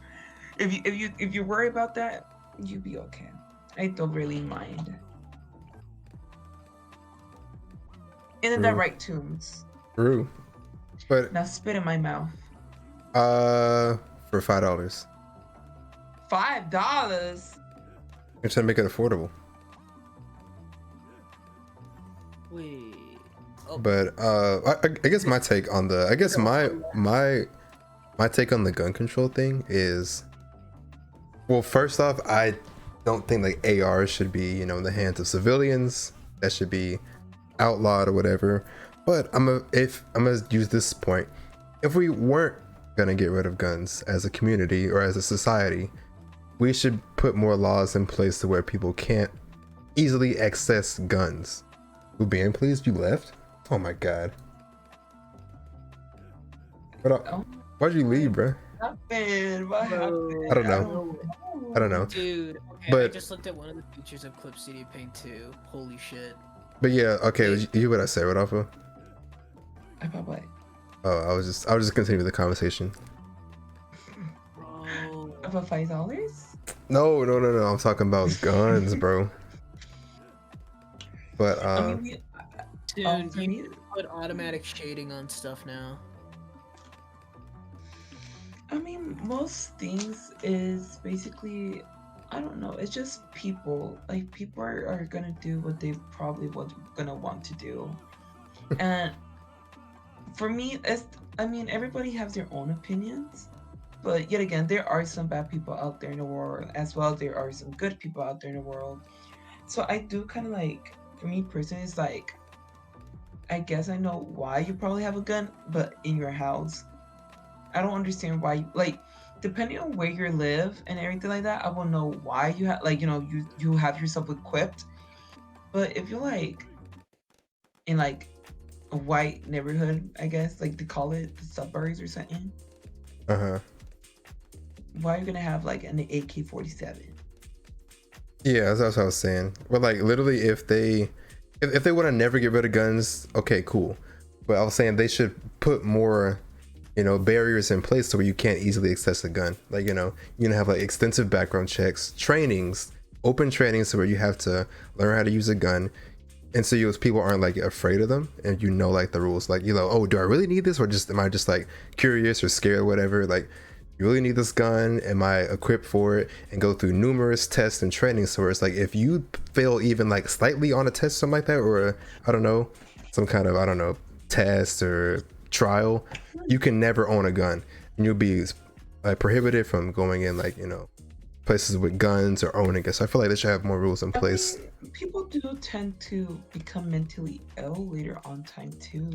if you worry about that, you be okay. I don't really mind. And in that True. right tunes. True. But Now spit in my mouth. for $5. $5. You're trying to make it affordable. Wait. Oh. But I guess my take on the my take on the gun control thing is, well, first off, I don't think like ARs should be in the hands of civilians. That should be outlawed or whatever. But I'm gonna use this point. If we weren't gonna get rid of guns as a community or as a society, we should put more laws in place to where people can't easily access guns. Ubian, please, you left? Oh my god. Why'd you leave, bro? What happened? I don't know. I don't know. Dude, okay, But I just looked at one of the features of Clip Studio Paint 2. Holy shit. But yeah, okay, you hear what I say, Rodolfo? About what? Oh, I was just continue the conversation. Bro. About $5? No, I'm talking about guns, bro. But I mean, Dude, for you me, put automatic shading on stuff now. I mean, most things is basically, I don't know, it's just people. Like, people are gonna do what they probably gonna want to do. And for me, everybody has their own opinions. But yet again, there are some bad people out there in the world as well. There are some good people out there in the world. So I do kind of like, for me personally, it's like, I guess I know why you probably have a gun, but in your house. I don't understand why, depending on where you live and everything like that, I will know why you have, you have yourself equipped. But if you're in a white neighborhood, I guess, like they call it the suburbs or something. Why are you gonna have an AK-47? Yeah, that's what I was saying. But literally, if they want to never get rid of guns, okay, cool. But I was saying they should put more, barriers in place so where you can't easily access a gun. Have extensive background checks, trainings, open trainings, so where you have to learn how to use a gun. And so people aren't like afraid of them, and you know like the rules, like oh, do I really need this, or just am I just like curious or scared or whatever? Like, you really need this gun? Am I equipped for it? And go through numerous tests and training. So it's like if you fail even like slightly on a test, something like that, or I don't know, some kind of test or trial, you can never own a gun, and you'll be like prohibited from going in like places with guns or owning it. So I feel like they should have more rules in place. People do tend to become mentally ill later on time too.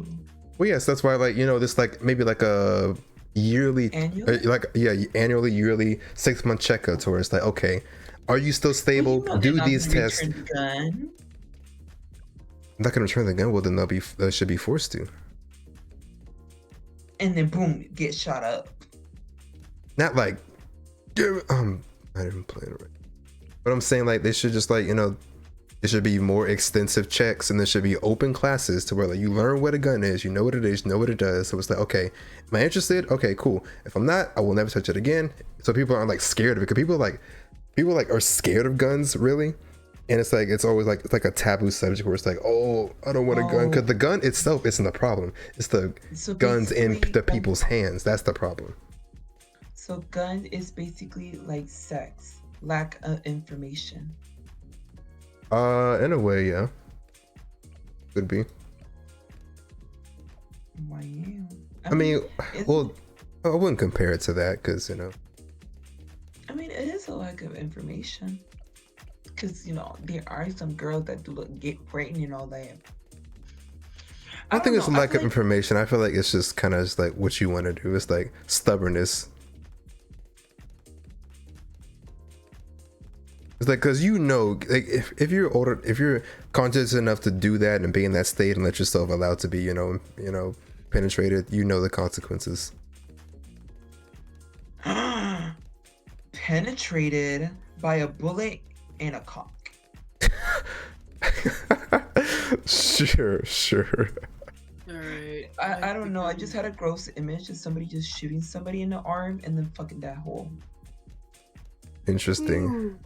Well, yes, that's why this like maybe like a yearly, annually, yearly 6-month checkups where it's like, okay, are you still stable? Do these tests. I'm not gonna return the gun. Well, then they should be forced to. And then boom, get shot up. Not like, I didn't play it right. But I'm saying like they should just like there should be more extensive checks, and there should be open classes to where like you learn what a gun is, you know what it is, you know what it does. So it's like, okay, am I interested? Okay, cool. If I'm not, I will never touch it again. So people aren't like scared of it, because people are scared of guns, really. And it's like, it's always like, it's like a taboo subject where it's like, oh, I don't want a gun, because the gun itself isn't the problem. It's the guns in the people's hands. That's the problem. So gun is basically like sex, lack of information. In a way, yeah. Could be. Wow. I mean, well, I wouldn't compare it to that, because I mean, it is a lack of information. Because there are some girls that do get pregnant and all that. I think it's a lack of information. I feel like it's just kind of just like what you want to do. It's like stubbornness. It's like, because like if you're older, if you're conscious enough to do that and be in that state and let yourself allowed to be penetrated, the consequences. Penetrated by a bullet and a cock. Sure. All right. I don't know. I just had a gross image of somebody just shooting somebody in the arm and then fucking that hole. Interesting.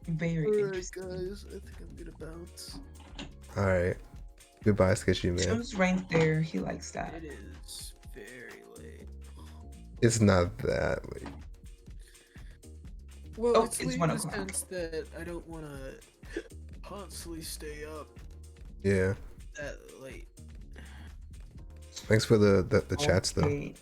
Very interesting. Guys, I think I'm gonna bounce. All right. Goodbye, Sketchy Man. Jim's right there. He likes that. It is very late. It's not that late. Well, it's late in the 1 o'clock. sense that I don't want to constantly stay up Yeah. that late. Thanks for the chats though. Okay.